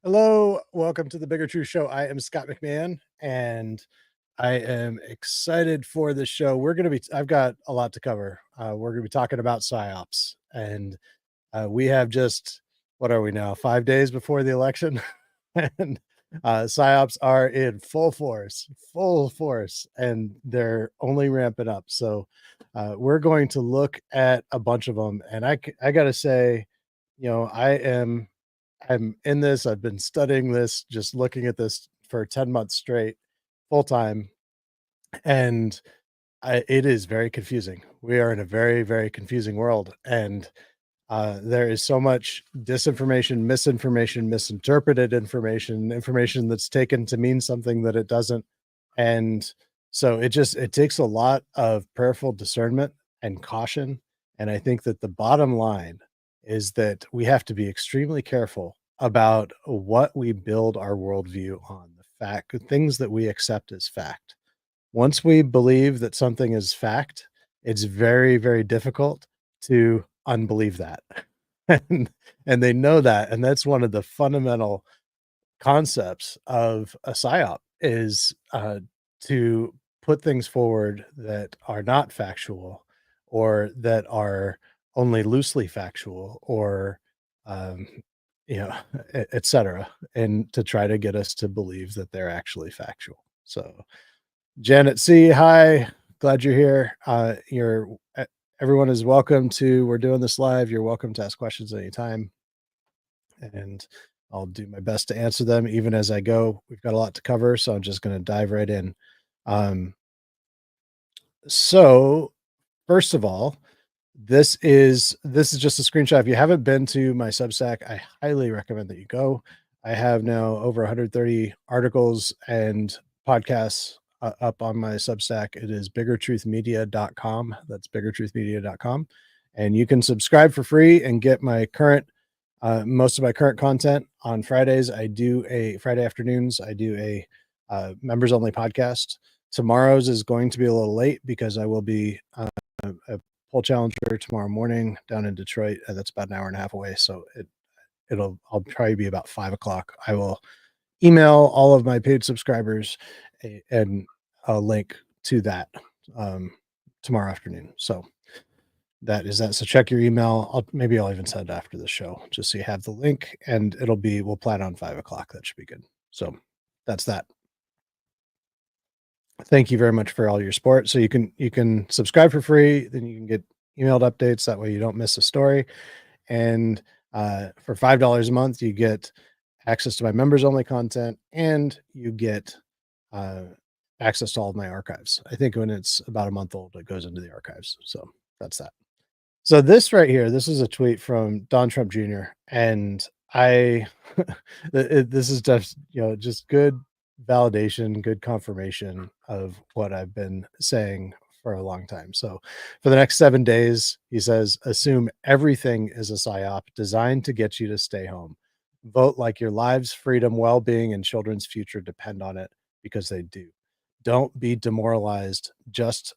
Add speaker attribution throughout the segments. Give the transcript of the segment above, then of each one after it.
Speaker 1: Hello, welcome to the Bigger Truth Show. I am Scott McMahon, and I am excited for this show. I've got a lot to cover. We're going to be talking about PSYOPs, and we have just, what are we now, 5 days before the election? And PSYOPs are in full force, and they're only ramping up. So we're going to look at a bunch of them. And I got to say, I'm in this. I've been studying this, just looking at this for 10 months straight, full time, and it is very confusing. We are in a very, very confusing world, and there is so much disinformation, misinformation, misinterpreted information that's taken to mean something that it doesn't, and so it takes a lot of prayerful discernment and caution. And I think that the bottom line is that we have to be extremely careful about what we build our worldview on, things that we accept as fact. Once we believe that something is fact, it's very, very difficult to unbelieve that. and and they know that, and that's one of the fundamental concepts of a psyop is to put things forward that are not factual, or that are only loosely factual, or um, you know, etc., and to try to get us to believe that they're actually factual. So Janet C, hi, glad you're here. Everyone is welcome to. We're doing this live. You're welcome to ask questions anytime, and I'll do my best to answer them even as I go. We've got a lot to cover, so I'm just going to dive right in. Um, so first of all, this is just a screenshot. If you haven't been to my Substack, I highly recommend that you go. I have now over 130 articles and podcasts up on my Substack. It is biggertruthmedia.com. That's biggertruthmedia.com. And you can subscribe for free and get my most of my current content on Fridays. Friday afternoons, I do a members only podcast. Tomorrow's is going to be a little late because I will be a pole challenger tomorrow morning down in Detroit. That's about an hour and a half away. So I'll probably be about 5 o'clock. I will email all of my paid subscribers and a link to that tomorrow afternoon. So that is that. So check your email. Maybe I'll even send it after the show, just so you have the link, and we'll plan on 5 o'clock. That should be good. So that's that. Thank you very much for all your support. So you can subscribe for free, then you can get emailed updates. That way you don't miss a story. And for $5 a month, you get access to my members only content, and you get access to all of my archives. I think when it's about a month old, it goes into the archives. So that's that. So this right here, this is a tweet from Don Trump Jr. And this is just good validation, good confirmation of what I've been saying for a long time. So for the next 7 days, he says, assume everything is a psyop designed to get you to stay home. Vote like your lives, freedom, well-being, and children's future depend on it, because they do. Don't be demoralized. Just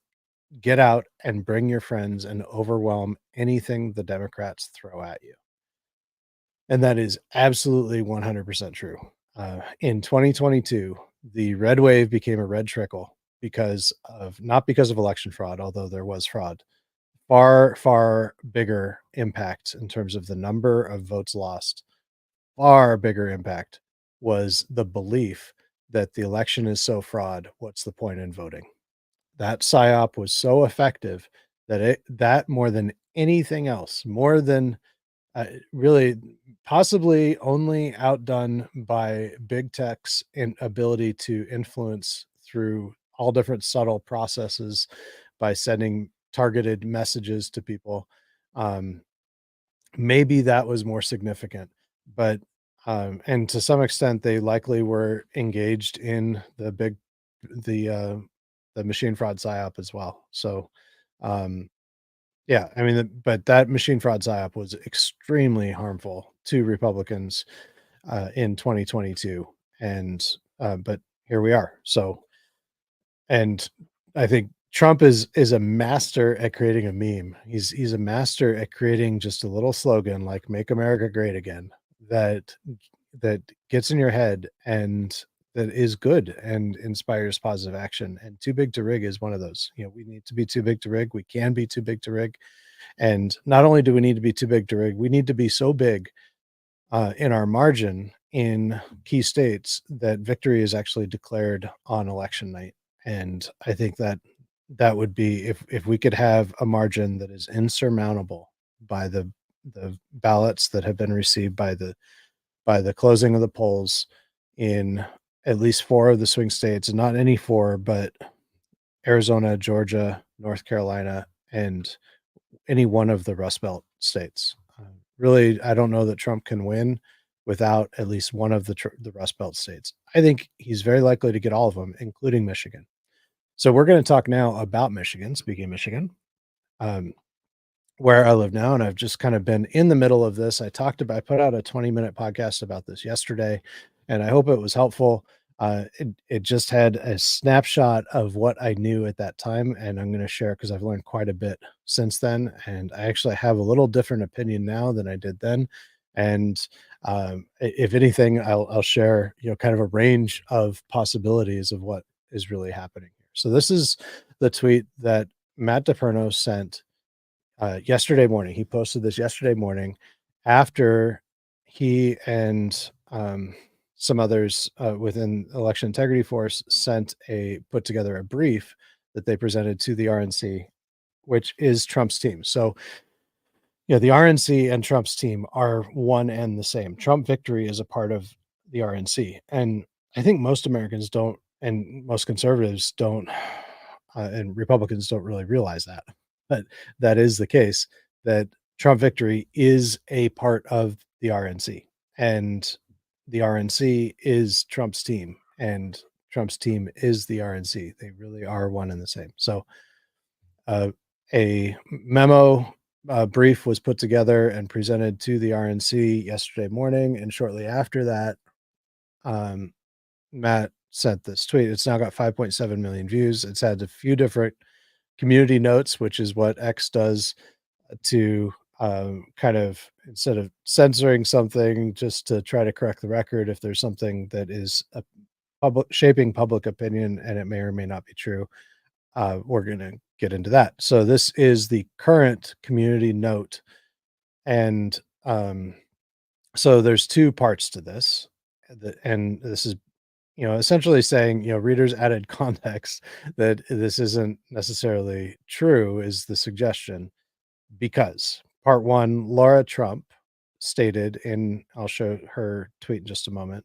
Speaker 1: get out and bring your friends and overwhelm anything the Democrats throw at you. And that is absolutely 100% true. In 2022, the red wave became a red trickle not because of election fraud, although there was fraud. Far, far bigger impact in terms of the number of votes lost. Far bigger impact was the belief that the election is so fraud. What's the point in voting? That psyop was so effective that more than anything else, more than really possibly only outdone by big tech's ability to influence through all different subtle processes by sending targeted messages to people. Maybe that was more significant, but and to some extent they likely were engaged in the machine fraud psyop as well. So yeah, I mean, but that machine fraud psyop was extremely harmful to Republicans in 2022, and but here we are. So, and I think Trump is a master at creating a meme. He's a master at creating just a little slogan like "Make America Great Again" that that gets in your head and that is good and inspires positive action. And too big to rig is one of those. We need to be too big to rig. We can be too big to rig. And not only do we need to be too big to rig, we need to be so big in our margin in key states that victory is actually declared on election night. And I think that that would be, if we could have a margin that is insurmountable by the ballots that have been received by the closing of the polls in at least four of the swing states, and not any four, but Arizona, Georgia, North Carolina, and any one of the Rust Belt states. Really, I don't know that Trump can win without at least one of the Rust Belt states. I think he's very likely to get all of them, including Michigan. So we're going to talk now about Michigan. Speaking of Michigan, um, where I live now, and I've just kind of been in the middle of this. I put out a 20-minute podcast about this yesterday, and I hope it was helpful. It just had a snapshot of what I knew at that time, and I'm going to share because I've learned quite a bit since then, and I actually have a little different opinion now than I did then. And if anything, I'll share, kind of a range of possibilities of what is really happening here. So this is the tweet that Matt DePerno sent yesterday morning. He posted this yesterday morning after he and some others within Election Integrity Force put together a brief that they presented to the RNC, which is Trump's team. So, the RNC and Trump's team are one and the same. Trump victory is a part of the RNC. And I think most Americans don't, and most conservatives don't, and Republicans don't really realize that. But that is the case, that Trump victory is a part of the RNC. And the RNC is Trump's team. And Trump's team is the RNC. They really are one and the same. So, a memo brief was put together and presented to the RNC yesterday morning, and shortly after that, Matt sent this tweet. It's now got 5.7 million views. It's had a few different community notes, which is what X does to kind of, instead of censoring something, just to try to correct the record if there's something that is shaping public opinion and it may or may not be true. We're going to get into that. So this is the current community note. And so there's two parts to this. And this is, essentially saying, readers added context that this isn't necessarily true is the suggestion, because part one, Laura Trump stated I'll show her tweet in just a moment.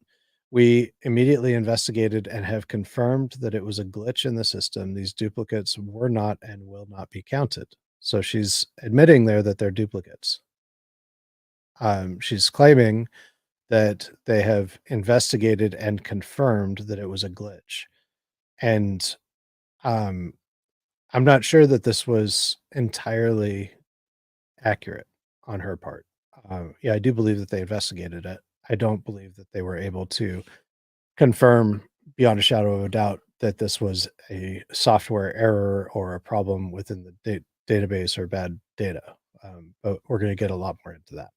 Speaker 1: We immediately investigated and have confirmed that it was a glitch in the system. These duplicates were not and will not be counted. So she's admitting there that they're duplicates. She's claiming that they have investigated and confirmed that it was a glitch. And I'm not sure that this was entirely accurate on her part. Yeah, I do believe that they investigated it. I don't believe that they were able to confirm beyond a shadow of a doubt that this was a software error or a problem within the database or bad data. But we're going to get a lot more into that.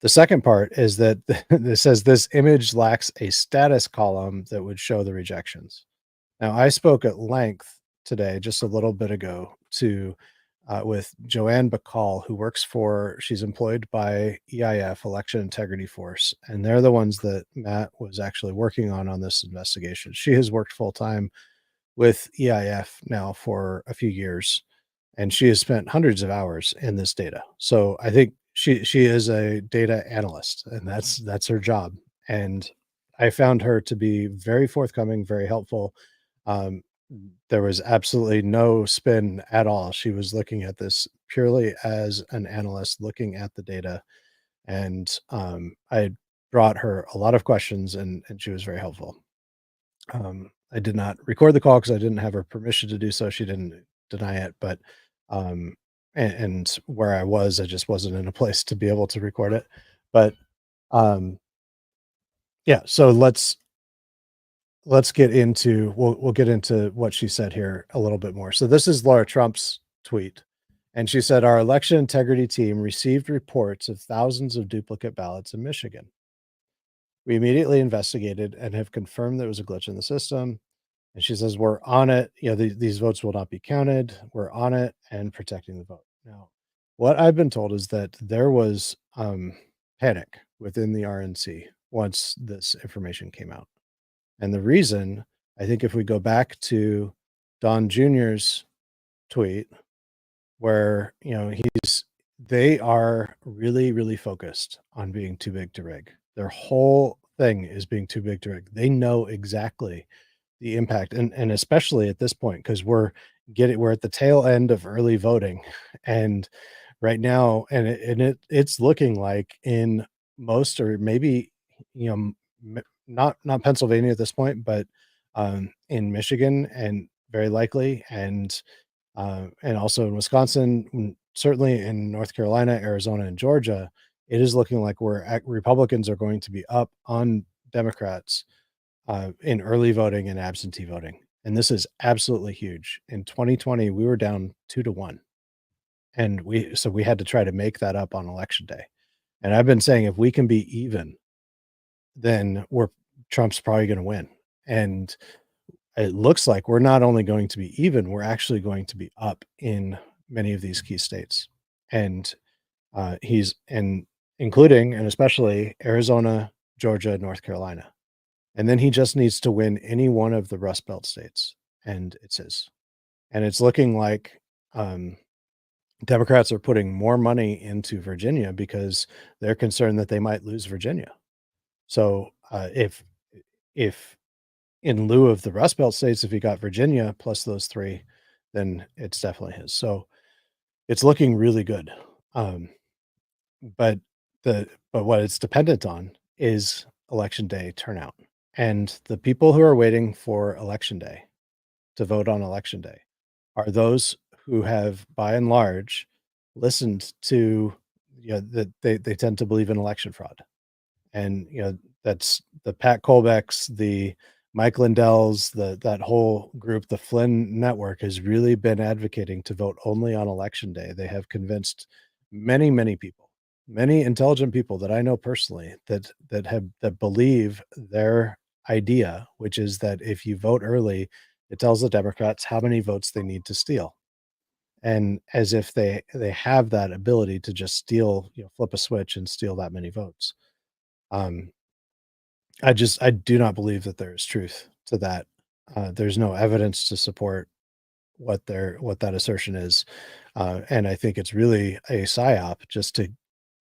Speaker 1: The second part is that it says this image lacks a status column that would show the rejections. Now, I spoke at length today, just a little bit ago, with Joanne Bacall, she's employed by EIF, Election Integrity Force, and they're the ones that Matt was actually working on this investigation. She has worked full time with EIF now for a few years, and she has spent hundreds of hours in this data. So I think she is a data analyst, and that's her job. And I found her to be very forthcoming, very helpful. Um, there was absolutely no spin at all. She was looking at this purely as an analyst, looking at the data, and I brought her a lot of questions, and she was very helpful. I did not record the call because I didn't have her permission to do so. She didn't deny it, but and where I just wasn't in a place to be able to record it. But yeah, so let's get into we'll get into what she said here a little bit more. So this is Laura Trump's tweet, and she said, our election integrity team received reports of thousands of duplicate ballots in Michigan. We immediately investigated and have confirmed there was a glitch in the system. And she says, "We're on it. These votes will not be counted. We're on it and protecting the vote." Now, what I've been told is that there was panic within the RNC once this information came out. And the reason, I think, if we go back to Don Jr.'s tweet, where they are really, really focused on being too big to rig. Their whole thing is being too big to rig. They know exactly the impact, and especially at this point, because we're at the tail end of early voting, and right now, it's looking like in most, or maybe, not Pennsylvania at this point, but in Michigan, and very likely, and also in Wisconsin, certainly in North Carolina, Arizona, and Georgia, it is looking like Republicans are going to be up on Democrats in early voting and absentee voting. And this is absolutely huge. In 2020, we were down 2-1, and we had to try to make that up on election day. And I've been saying if we can be even, then Trump's probably going to win. And it looks like we're not only going to be even, we're actually going to be up in many of these key states. And he's in including and especially Arizona, Georgia, North Carolina. And then he just needs to win any one of the Rust Belt states, and it's his. And it's looking like Democrats are putting more money into Virginia because they're concerned that they might lose Virginia. So if in lieu of the Rust Belt states, if he got Virginia plus those three, then it's definitely his. So it's looking really good. Um, but but what it's dependent on is election day turnout. And the people who are waiting for election day to vote on election day are those who have, by and large, listened to, that they tend to believe in election fraud. And, that's the Pat Colbecks, the Mike Lindell's, that whole group, the Flynn network has really been advocating to vote only on election day. They have convinced many, many people, many intelligent people that I know personally, that believe their idea, which is that if you vote early, it tells the Democrats how many votes they need to steal. And as if they have that ability to just steal, flip a switch and steal that many votes. Um, I do not believe that there is truth to that. There's no evidence to support what that assertion is, and I think it's really a psyop just to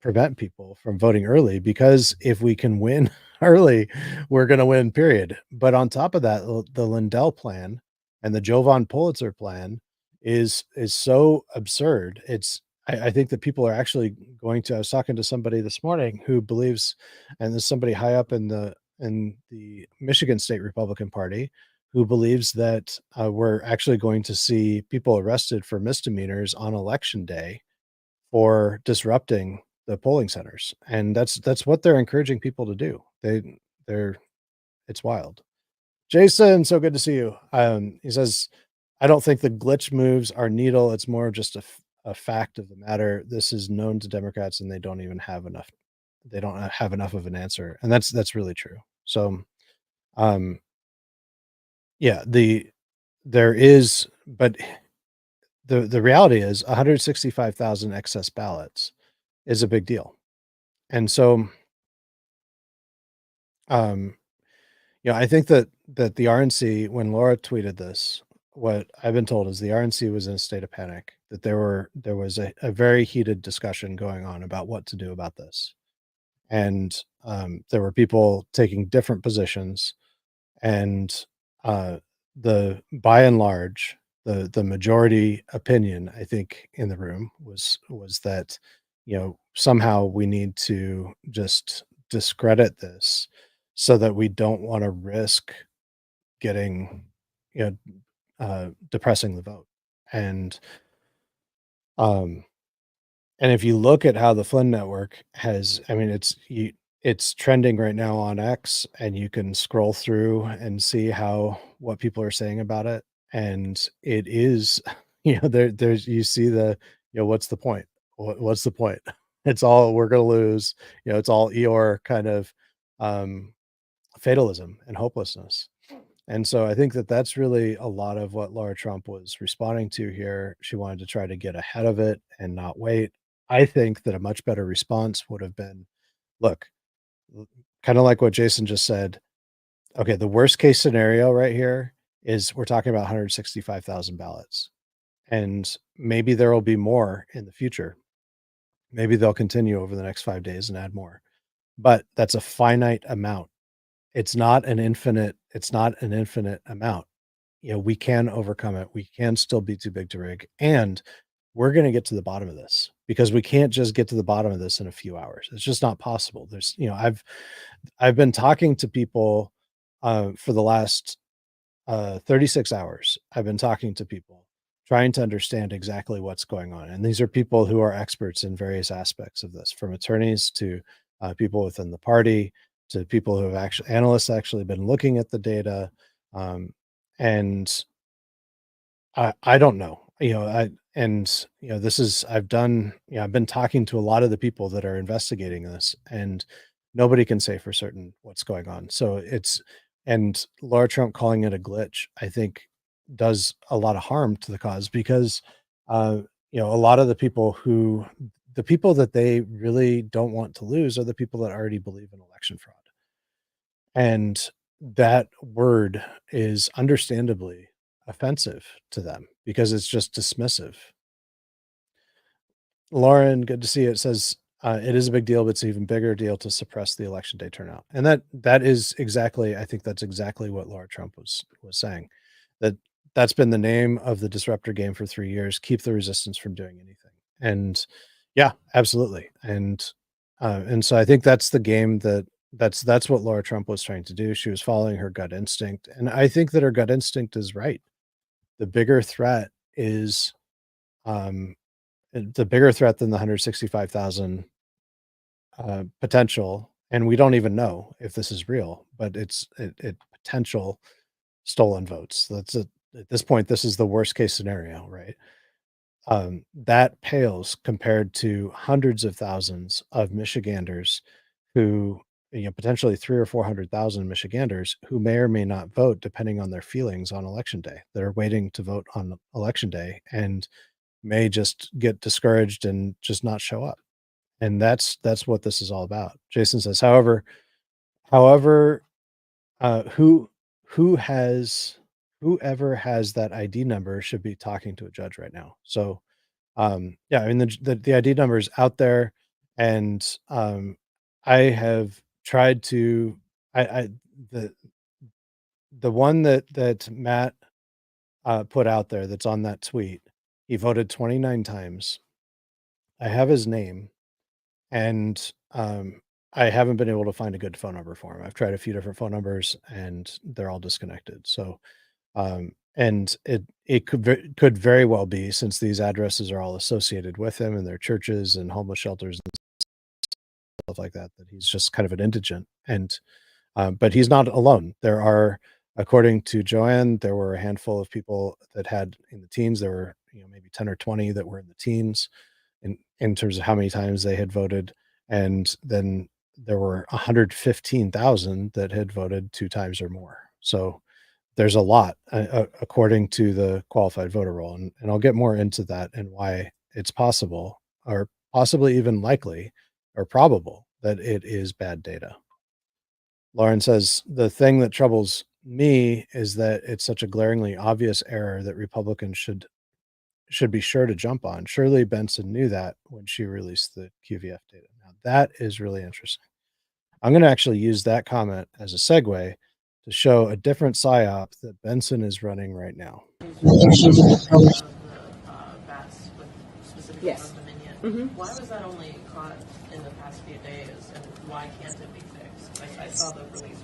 Speaker 1: prevent people from voting early, because if we can win early, we're gonna win, period. But on top of that, the Lindell plan and the Jovan Pulitzer plan is so absurd. I think that people are actually going to I was talking to somebody this morning who believes, and there's somebody high up in the Michigan State Republican Party, who believes that we're actually going to see people arrested for misdemeanors on election day for disrupting the polling centers, and that's what they're encouraging people to do. They're It's wild. Jason, so good to see you. He says, "I don't think the glitch moves our needle. It's more of just a fact of the matter. This is known to Democrats, and they don't even have enough. They don't have enough of an answer," and that's really true. So, um, yeah, there is, but the reality is 165,000 excess ballots is a big deal. And so, um, I think that the RNC, when Laura tweeted this, what I've been told is the RNC was in a state of panic, that there was a very heated discussion going on about what to do about this. And there were people taking different positions, and the by and large, the majority opinion, I think, in the room was that, somehow we need to just discredit this, so that we don't want to risk getting, you know depressing the vote. And um and if you look at how the Flynn network has, I mean, it's trending right now on X, and you can scroll through and see what people are saying about it. And it is, there's you see what's the point? What's the point? It's all we're gonna lose. It's all Eeyore kind of fatalism and hopelessness. And so I think that that's really a lot of what Laura Trump was responding to here. She wanted to try to get ahead of it and not wait. I think that a much better response would have been, look, kind of like what Jason just said. Okay, the worst case scenario right here is we're talking about 165,000 ballots. And maybe there will be more in the future. Maybe they'll continue over the next 5 days and add more. But that's a finite amount. It's not an infinite amount. We can overcome it. We can still be too big to rig. And we're going to get to the bottom of this because we can't just get to the bottom of this in a few hours. It's just not possible. I've been talking to people for the last 36 hours. I've been talking to people trying to understand exactly what's going on. And these are people who are experts in various aspects of this, from attorneys to people within the party to people who have analysts actually been looking at the data. And I don't know, I've been talking to a lot of the people that are investigating this, and nobody can say for certain what's going on. And Laura Trump calling it a glitch, I think does a lot of harm to the cause because, a lot of the people that they really don't want to lose are the people that already believe in election fraud. And that word is understandably offensive to them because it's just dismissive. Lauren, good to see you. It says it is a big deal, but it's an even bigger deal to suppress the election day turnout. And that is exactly, I think that's exactly what Laura Trump was saying. That's been the name of the disruptor game for 3 years. Keep the resistance from doing anything. And yeah, absolutely. And so I think that's the game that's what Laura Trump was trying to do. She was following her gut instinct. And I think that her gut instinct is right. The bigger threat is the bigger threat than the 165,000 potential. And we don't even know if this is real, but it's potential stolen votes. At this point, this is the worst case scenario, right? That pales compared to hundreds of thousands of Michiganders who, potentially 3 or 400,000 Michiganders who may or may not vote depending on their feelings on election day. They're waiting to vote on election day and may just get discouraged and just not show up. And that's what this is all about. Jason says, however, who whoever has that ID number should be talking to a judge right now. So, yeah, I mean, the ID number is out there, and I have tried to, I the one that Matt put out there that's on that tweet. He voted 29 times. I have his name, and I haven't been able to find a good phone number for him. I've tried a few different phone numbers, and they're all disconnected. So, and it could very well be, since these addresses are all associated with him and their churches and homeless shelters and stuff like that, that he's just kind of an indigent. And but he's not alone. There are, according to Joanne, there were a handful of people that had in the teens. There were, maybe 10 or 20 that were in the teens in terms of how many times they had voted. And then there were 115,000 that had voted 2 times or more. So there's a lot, according to the qualified voter roll. And I'll get more into that and why it's possible, or possibly even likely or probable, that it is bad data. Lauren says, the thing that troubles me is that it's such a glaringly obvious error that Republicans should be sure to jump on. Shirley Benson knew that when she released the QVF data. Now that is really interesting. I'm going to actually use that comment as a segue to show a different PSYOP that Benson is running right now.
Speaker 2: Yes. Mm-hmm. Why was that only caught in the past few days, and why can't it be fixed? I saw the release.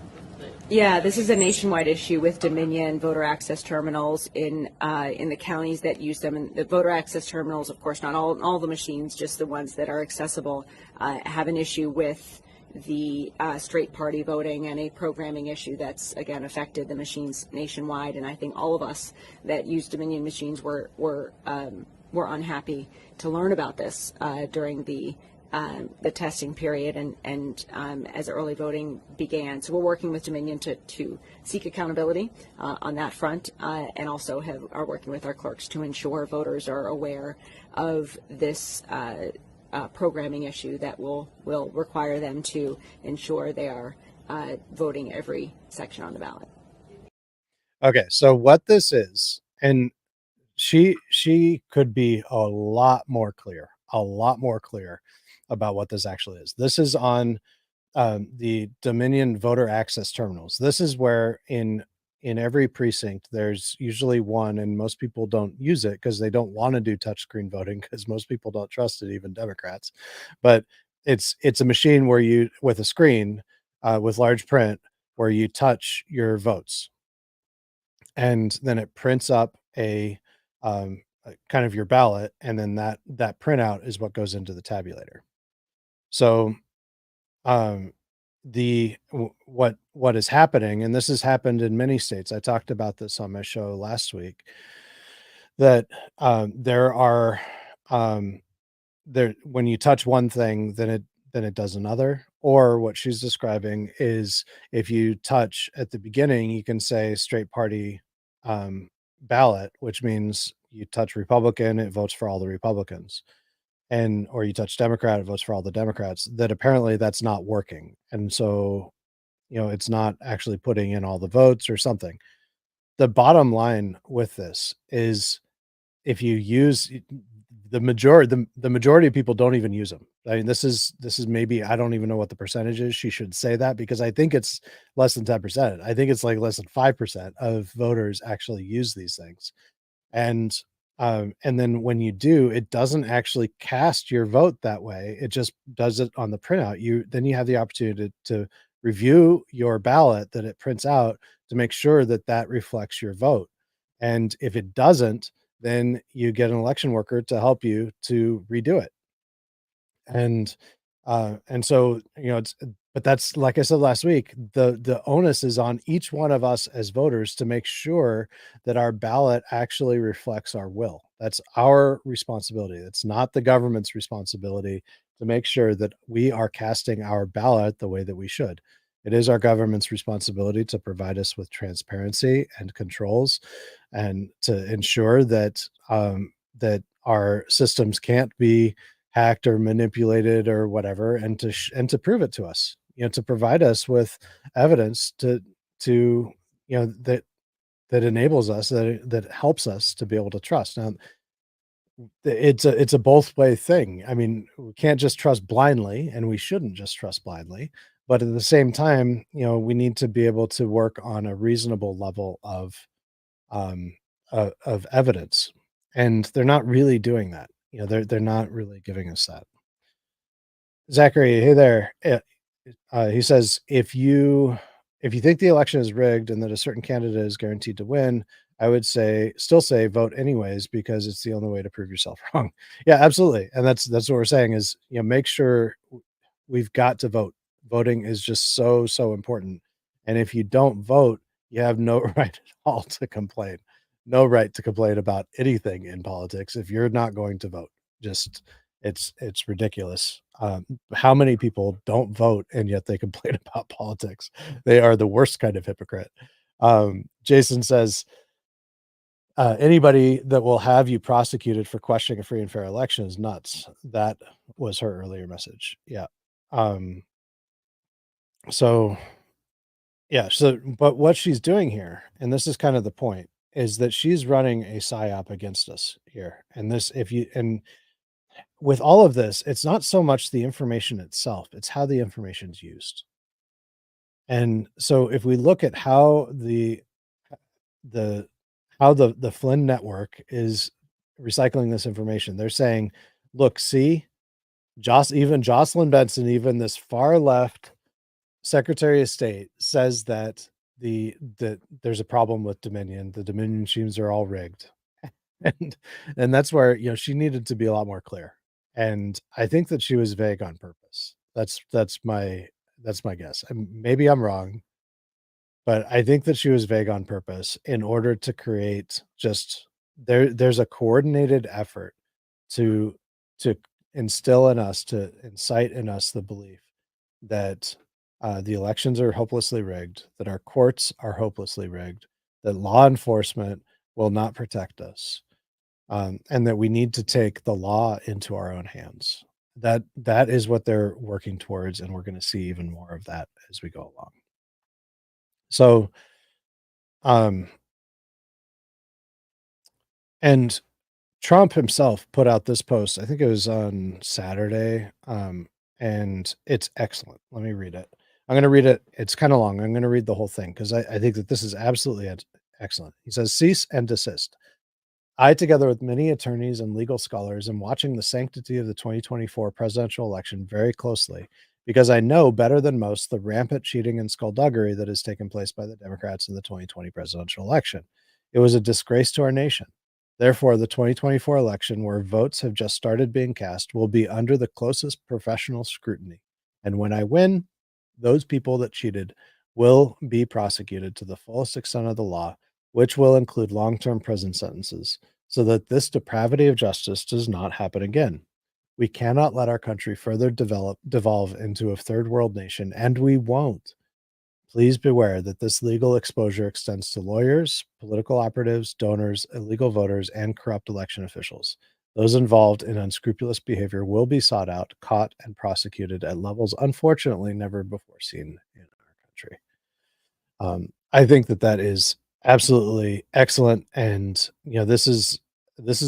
Speaker 2: Yeah, this is a nationwide issue with Dominion voter access terminals in the counties that use them. And the voter access terminals, of course, not all the machines, just the ones that are accessible, have an issue with the straight party voting and a programming issue that's, again, affected the machines nationwide. And I think all of us that use Dominion machines were unhappy to learn about this during the the testing period and as early voting began. So we're working with Dominion to seek accountability on that front, and also are working with our clerks to ensure voters are aware of this programming issue that will require them to ensure they are voting every section on the ballot.
Speaker 1: Okay, so what this is, and she could be a lot more clear, about what this actually is. This is on the Dominion voter access terminals. This is where in every precinct there's usually one, and most people don't use it because they don't want to do touchscreen voting because most people don't trust it, even Democrats. But it's a machine where you with a screen with large print where you touch your votes, and then it prints up kind of your ballot, and then that printout is what goes into the tabulator. So um what is happening, and this has happened in many states. I talked about this on my show last week, that there are um there when you touch one thing, then it does another. Or what she's describing is, if you touch at the beginning, you can say straight party ballot, which means you touch Republican, it votes for all the Republicans, and or you touch Democrat, it votes for all the Democrats. That apparently that's not working, and so it's not actually putting in all the votes or something. The bottom line with this is, if you use the majority of people don't even use them. I mean, this is maybe, I don't even know what the percentage is. She should say that, because I think it's less than 10%. I think it's like less than 5% of voters actually use these things. And then when you do, it doesn't actually cast your vote that way. It just does it on the printout. Then you have the opportunity to review your ballot that it prints out to make sure that that reflects your vote. And if it doesn't, then you get an election worker to help you to redo it. And so, but that's, like I said last week, the onus is on each one of us as voters to make sure that our ballot actually reflects our will. That's our responsibility. It's not the government's responsibility to make sure that we are casting our ballot the way that we should. It is our government's responsibility to provide us with transparency and controls, and to ensure that our systems can't be hacked or manipulated or whatever, and to prove it to us, to provide us with evidence to that enables us, that helps us to be able to trust. Now, it's a both way thing. I mean, we can't just trust blindly, and we shouldn't just trust blindly, but at the same time, we need to be able to work on a reasonable level um of evidence, and they're not really doing that. They're not really giving us that. Zachary, hey there. He says, if you think the election is rigged and that a certain candidate is guaranteed to win, I would still say vote anyways, because it's the only way to prove yourself wrong. Yeah, absolutely. And that's what we're saying is, make sure we've got to vote. Voting is just so important. And if you don't vote, you have no right at all to complain. No right to complain about anything in politics if you're not going to vote. Just it's ridiculous. How many people don't vote and yet they complain about politics? They are the worst kind of hypocrite. Jason says, anybody that will have you prosecuted for questioning a free and fair election is nuts. That was her earlier message. Yeah. Um, so yeah, but what she's doing here, and this is kind of the point, is that she's running a psyop against us here. And this, if you, and with all of this, it's not so much the information itself, it's how the information is used. And so if we look at how the the Flynn network is recycling this information, they're saying, look, see, even Jocelyn Benson, even this far left Secretary of State, says that there's a problem with Dominion. The Dominion machines are all rigged. and and that's where, she needed to be a lot more clear. And I think that she was vague on purpose. That's my guess. And maybe I'm wrong, but I think that she was vague on purpose in order to create just there's a coordinated effort to to instill in us, to incite in us the belief that the elections are hopelessly rigged, that our courts are hopelessly rigged, that law enforcement will not protect us, and that we need to take the law into our own hands. That is what they're working towards, and we're going to see even more of that as we go along. So, um, and Trump himself put out this post. I think it was on Saturday, and it's excellent. Let me read it. I'm going to read it. It's kind of long. I'm going to read the whole thing because I think that this is absolutely excellent. He says, "Cease and desist. I, together with many attorneys and legal scholars, am watching the sanctity of the 2024 presidential election very closely because I know better than most the rampant cheating and skullduggery that has taken place by the Democrats in the 2020 presidential election. It was a disgrace to our nation. Therefore, the 2024 election, where votes have just started being cast, will be under the closest professional scrutiny. And when I win, those people that cheated will be prosecuted to the fullest extent of the law, which will include long-term prison sentences, so that this depravity of justice does not happen again. We cannot let our country further devolve into a third world nation, and we won't. Please beware that this legal exposure extends to lawyers, political operatives, donors, illegal voters, and corrupt election officials. Those involved in unscrupulous behavior will be sought out, caught, and prosecuted at levels unfortunately never before seen in our country." I think that that is absolutely excellent, and this is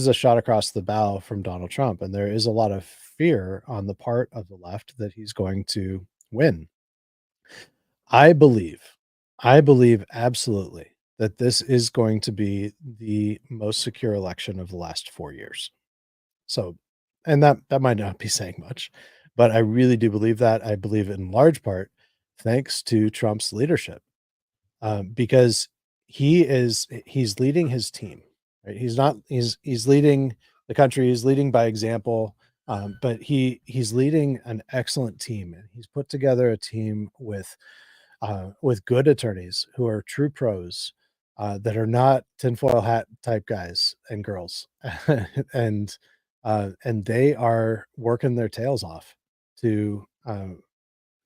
Speaker 1: a shot across the bow from Donald Trump, and there is a lot of fear on the part of the left that he's going to win. I believe, I believe absolutely that this is going to be the most secure election of the last 4 years. So, and that might not be saying much, but I really do believe that. I believe in large part thanks to Trump's leadership, because he's leading his team, right? He's leading the country. He's leading by example, but he's leading an excellent team, and he's put together a team with good attorneys who are true pros, that are not tinfoil hat type guys and girls, and they are working their tails off to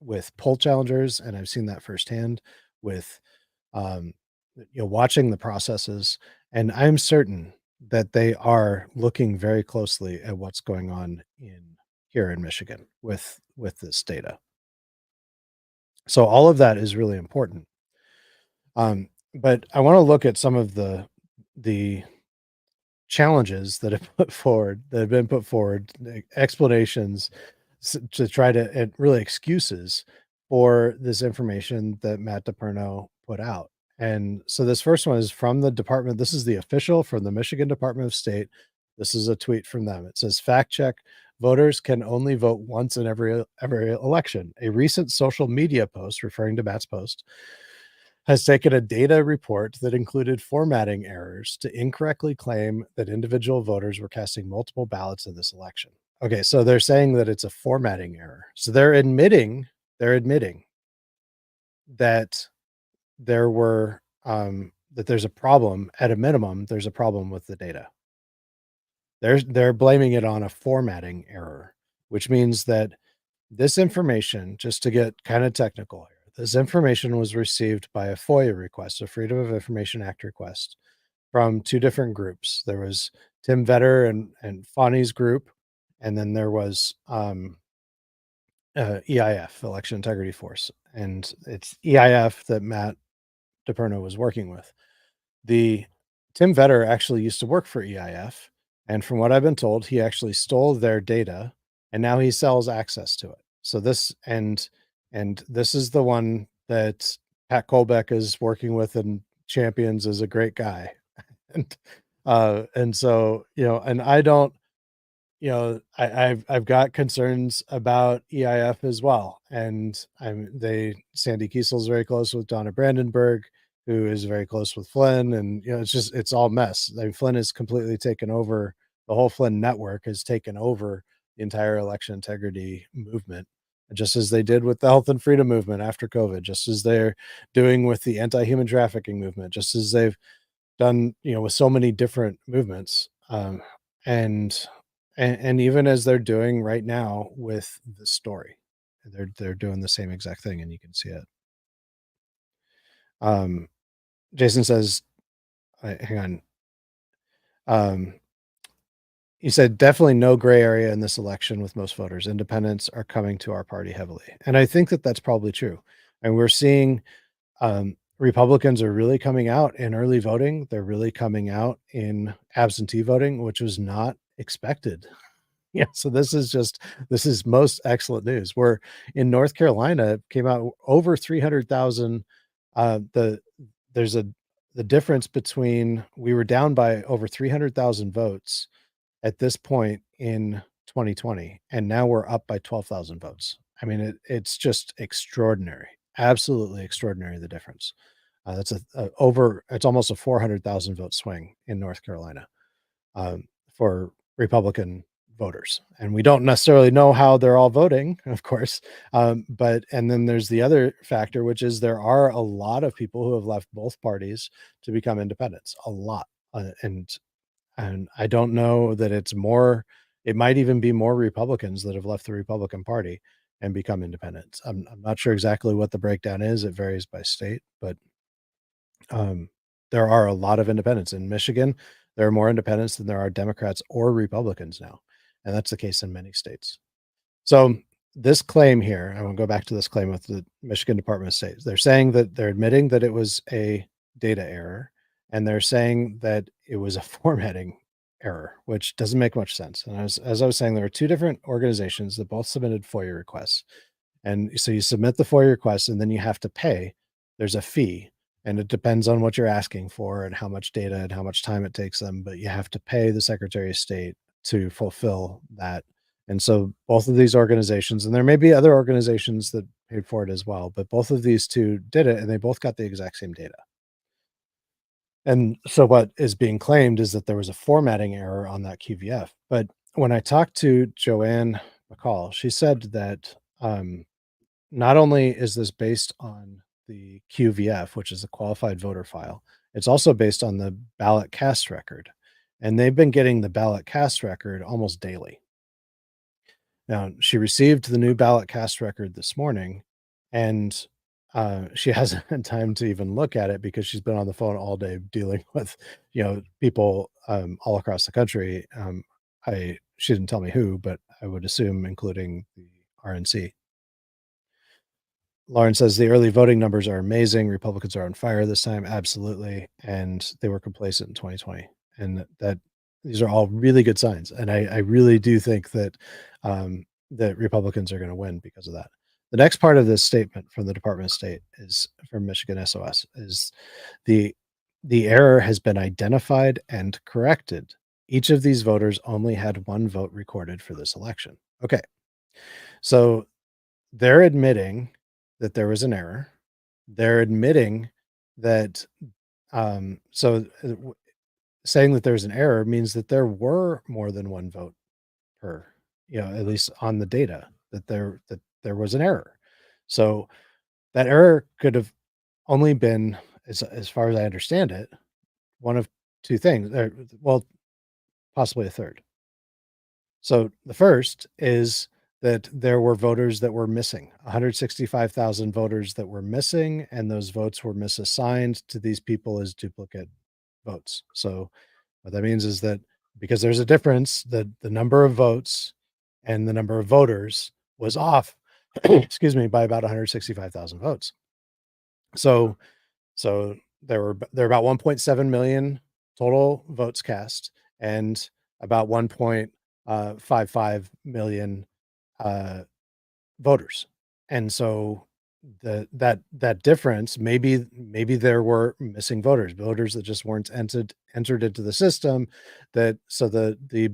Speaker 1: with poll challengers, and I've seen that firsthand with um, watching the processes, and I'm certain that they are looking very closely at what's going on in here in Michigan with this data. So all of that is really important. But I want to look at some of the challenges that have been put forward, explanations to try to, and really excuses for this information that Matt DePerno put out. And so this first one is from the department. This is the official from the Michigan Department of State. This is a tweet from them. It says, "Fact check: voters can only vote once in every election. A recent social media post," referring to Matt's post, "has taken a data report that included formatting errors to incorrectly claim that individual voters were casting multiple ballots in this election." Okay, so they're saying that it's a formatting error. So they're admitting that that there's a problem. At a minimum, there's a problem with the data. They're blaming it on a formatting error, which means that this information, just to get kind of technical here, this information was received by a FOIA request, a Freedom of Information Act request, from two different groups. There was Tim Vetter and Fani's group, and then there was EIF, Election Integrity Force, and it's EIF that Matt DePerno was working with. The Tim Vetter actually used to work for EIF, and from what I've been told, he actually stole their data, and now he sells access to it. So and this is the one that Pat Colbeck is working with and champions as a great guy. And so, and I don't, I've got concerns about EIF as well, and Sandy Kiesel's very close with Donna Brandenburg, who is very close with Flynn, and it's all mess. I mean, Flynn has completely taken over. The whole Flynn network has taken over the entire election integrity movement, just as they did with the health and freedom movement after COVID, just as they're doing with the anti-human trafficking movement, just as they've done, with so many different movements. And And even as they're doing right now with the story, they're doing the same exact thing, and you can see it. Um, Jason says, hang on. Um, he said, definitely no gray area in this election with most voters. Independents are coming to our party heavily. And I think that that's probably true. And we're seeing Republicans are really coming out in early voting. They're really coming out in absentee voting, which was not expected. Yeah, so this is most excellent news. We're in North Carolina came out over 300,000. The there's a the difference between we were down by over 300,000 votes at this point in 2020, and now we're up by 12,000 votes. I mean, it's just extraordinary, absolutely extraordinary the difference. That's it's almost a 400,000 vote swing in North Carolina for Republican voters. And we don't necessarily know how they're all voting, of course. But, and then there's the other factor, which is there are a lot of people who have left both parties to become independents, a lot. And I don't know that it's more, it might even be more Republicans that have left the Republican Party and become independents. I'm not sure exactly what the breakdown is. It varies by state, but um, there are a lot of independents in Michigan. There are more independents than there are Democrats or Republicans now, and that's the case in many states. So this claim here, I want to go back to this claim with the Michigan Department of State. They're saying that they're admitting that it was a data error, and they're saying that it was a formatting error, which doesn't make much sense. And as I was saying, there are two different organizations that both submitted FOIA requests. And so you submit the FOIA request and then you have to pay. There's a fee, and it depends on what you're asking for and how much data and how much time it takes them, but you have to pay the Secretary of State to fulfill that. And so both of these organizations, and there may be other organizations that paid for it as well, but both of these two did it and they both got the exact same data. And so what is being claimed is that there was a formatting error on that QVF. But when I talked to Joanne McCall, she said that not only is this based on the QVF, which is a qualified voter file, it's also based on the ballot cast record. And they've been getting the ballot cast record almost daily. Now, she received the new ballot cast record this morning, and she hasn't had time to even look at it because she's been on the phone all day dealing with, people all across the country. She didn't tell me who, but I would assume including the RNC. Lauren says the early voting numbers are amazing. Republicans are on fire this time. Absolutely. And they were complacent in 2020. And that these are all really good signs. And I really do think that Republicans are going to win because of that. The next part of this statement from the Department of State is from Michigan SOS is the error has been identified and corrected. Each of these voters only had one vote recorded for this election. Okay. So they're admitting that there was an error. They're admitting that, saying that there's an error means that there were more than one vote per, at least on the data that there was an error. So that error could have only been, as far as I understand it, one of two things. Well, possibly a third. So the first is that there were voters that were missing, 165,000 voters that were missing, and those votes were misassigned to these people as duplicate votes. So what that means is that because there's a difference, the number of votes and the number of voters was off, excuse me, by about 165,000 votes. So there are about 1.7 million total votes cast and about 1.55 million voters. And so that difference, maybe there were missing voters that just weren't entered into the system. That so the the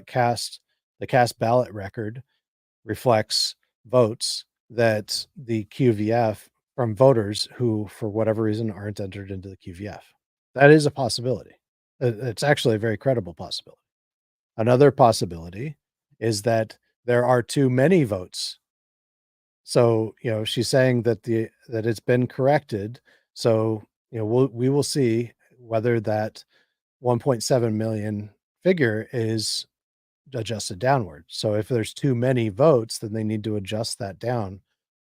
Speaker 1: cast ballot record reflects votes that the QVF from voters who, for whatever reason, aren't entered into the QVF. That is a possibility. It's actually a very credible possibility. Another possibility is that there are too many votes. So, she's saying that that it's been corrected. So, we will see whether that 1.7 million figure is adjusted downward. So if there's too many votes, then they need to adjust that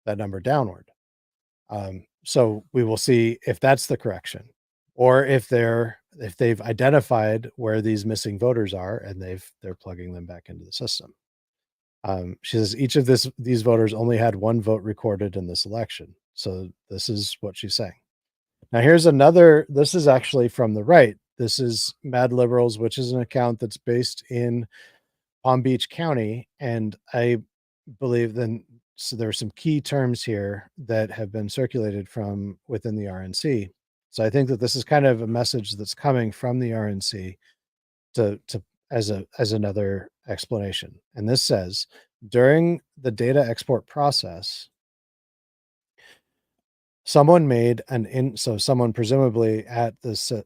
Speaker 1: number downward. So we will see if that's the correction, or if they've identified where these missing voters are and they're plugging them back into the system. She says each of these voters only had one vote recorded in this election. So this is what she's saying. Now here's another. This is actually from the right. This is Mad Liberals, which is an account that's based in Palm Beach County, and I believe then so there are some key terms here that have been circulated from within the RNC. So I think that this is kind of a message that's coming from the RNC to as another explanation. And this says during the data export process, someone made someone presumably at the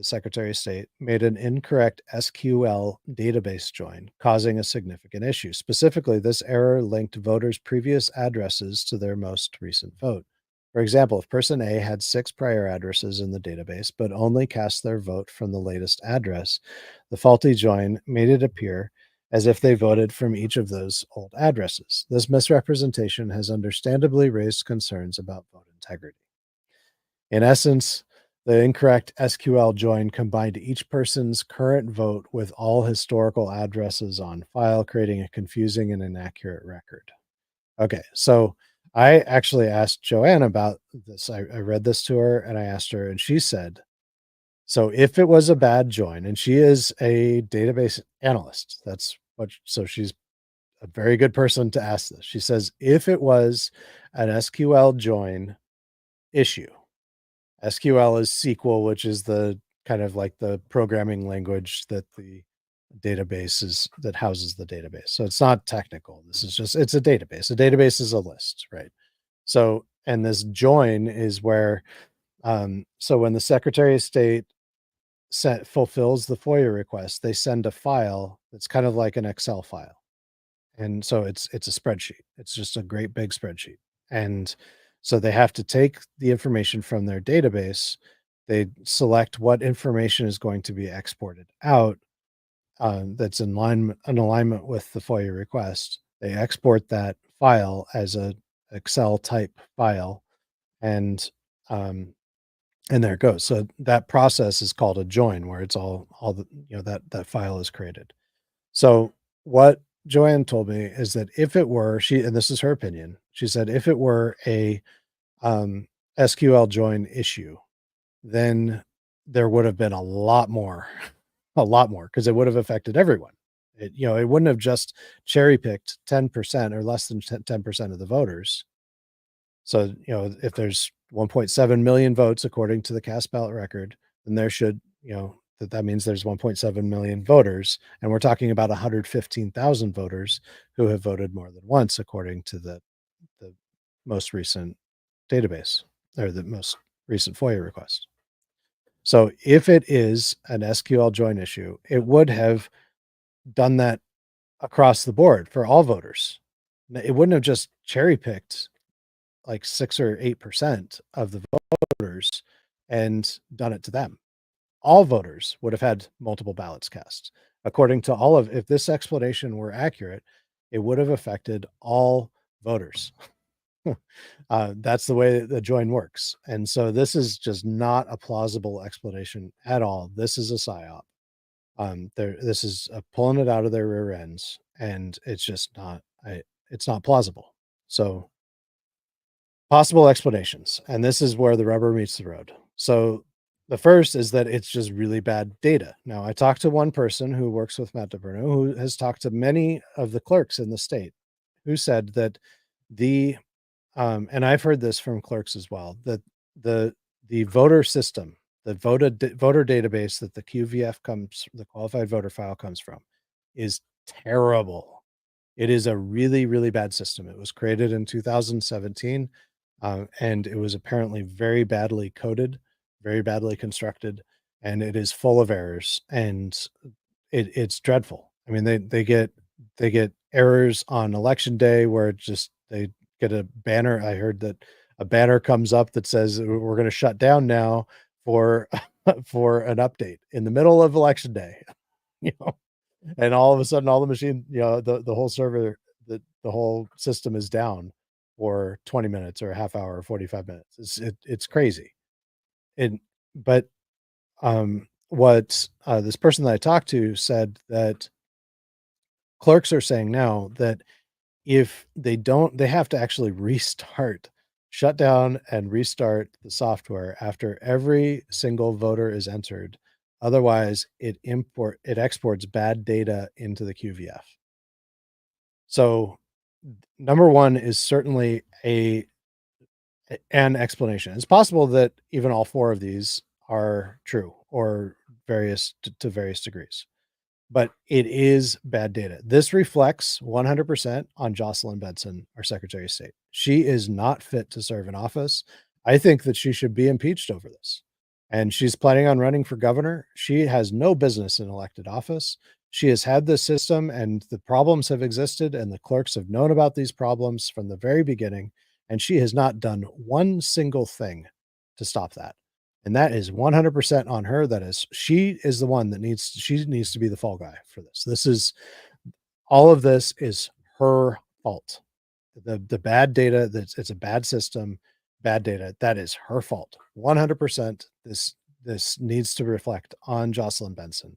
Speaker 1: Secretary of State made an incorrect SQL database join, causing a significant issue. Specifically, this error linked voters' previous addresses to their most recent vote. For example, if person A had 6 prior addresses in the database, but only cast their vote from the latest address, the faulty join made it appear as if they voted from each of those old addresses. This misrepresentation has understandably raised concerns about vote integrity. In essence, the incorrect SQL join combined each person's current vote with all historical addresses on file, creating a confusing and inaccurate record. Okay, so I actually asked Joanne about this. I read this to her and I asked her, and she said, so if it was a bad join, and she is a database analyst, so she's a very good person to ask this. She says, if it was an SQL join issue, SQL is SQL, which is the kind of like the programming language that the database is that houses the database. So it's not technical. This is just it's a database. A database is a list, right? So and this join is where so when the Secretary of State fulfills the FOIA request, they send a file that's kind of like an Excel file. And so it's a spreadsheet. It's just a great big spreadsheet. And so they have to take the information from their database. They select what information is going to be exported out that's in alignment with the FOIA request. They export that file as a Excel type file, and there it goes. So that process is called a join, where it's all the that file is created. So what Joanne told me is that if it were and this is her opinion, she said if it were a SQL join issue, then there would have been a lot more, a lot more, because it would have affected everyone. It wouldn't have just cherry picked 10% or less than 10% of the voters. So, if there's 1.7 million votes according to the cast ballot record, then there should, that means there's 1.7 million voters, and we're talking about 115,000 voters who have voted more than once according to the most recent database, or the most recent FOIA request. So if it is an SQL join issue, it would have done that across the board for all voters. It wouldn't have just cherry picked like 6 or 8% of the voters and done it to them. All voters would have had multiple ballots cast. According to if this explanation were accurate, it would have affected all voters. That's the way the join works. And so this is just not a plausible explanation at all. This is a psyop. This is pulling it out of their rear ends, and it's just not. It's not plausible. So possible explanations, and this is where the rubber meets the road. So the first is that it's just really bad data. Now, I talked to one person who works with Matt DeBruno, who has talked to many of the clerks in the state, who said that and I've heard this from clerks as well, that the voter system, the voter database that the the qualified voter file comes from, is terrible. It is a really, really bad system. It was created in 2017, and it was apparently very badly coded, very badly constructed, and it is full of errors, and it's dreadful. I mean, they get errors on election day where they get a banner. I heard that a banner comes up that says we're going to shut down now for for an update in the middle of election day. You know, and all of a sudden all the machine, the whole server, the whole system is down for 20 minutes or a half hour or 45 minutes. It's crazy. And but what this person that I talked to said that clerks are saying now that if they don't, they have to actually shut down and restart the software after every single voter is entered. Otherwise, it exports bad data into the QVF. So number one is certainly an explanation. It's possible that even all four of these are true or to various degrees, but it is bad data. This reflects 100% on Jocelyn Benson, our Secretary of State. She is not fit to serve in office. I think that she should be impeached over this. And she's planning on running for governor. She has no business in elected office. She has had this system and the problems have existed, and the clerks have known about these problems from the very beginning. And she has not done one single thing to stop that. And that is 100% on her. She is the one she needs to be the fall guy for this. All of this is her fault. The bad data, it's a bad system, bad data. That is her fault. 100%. This needs to reflect on Jocelyn Benson.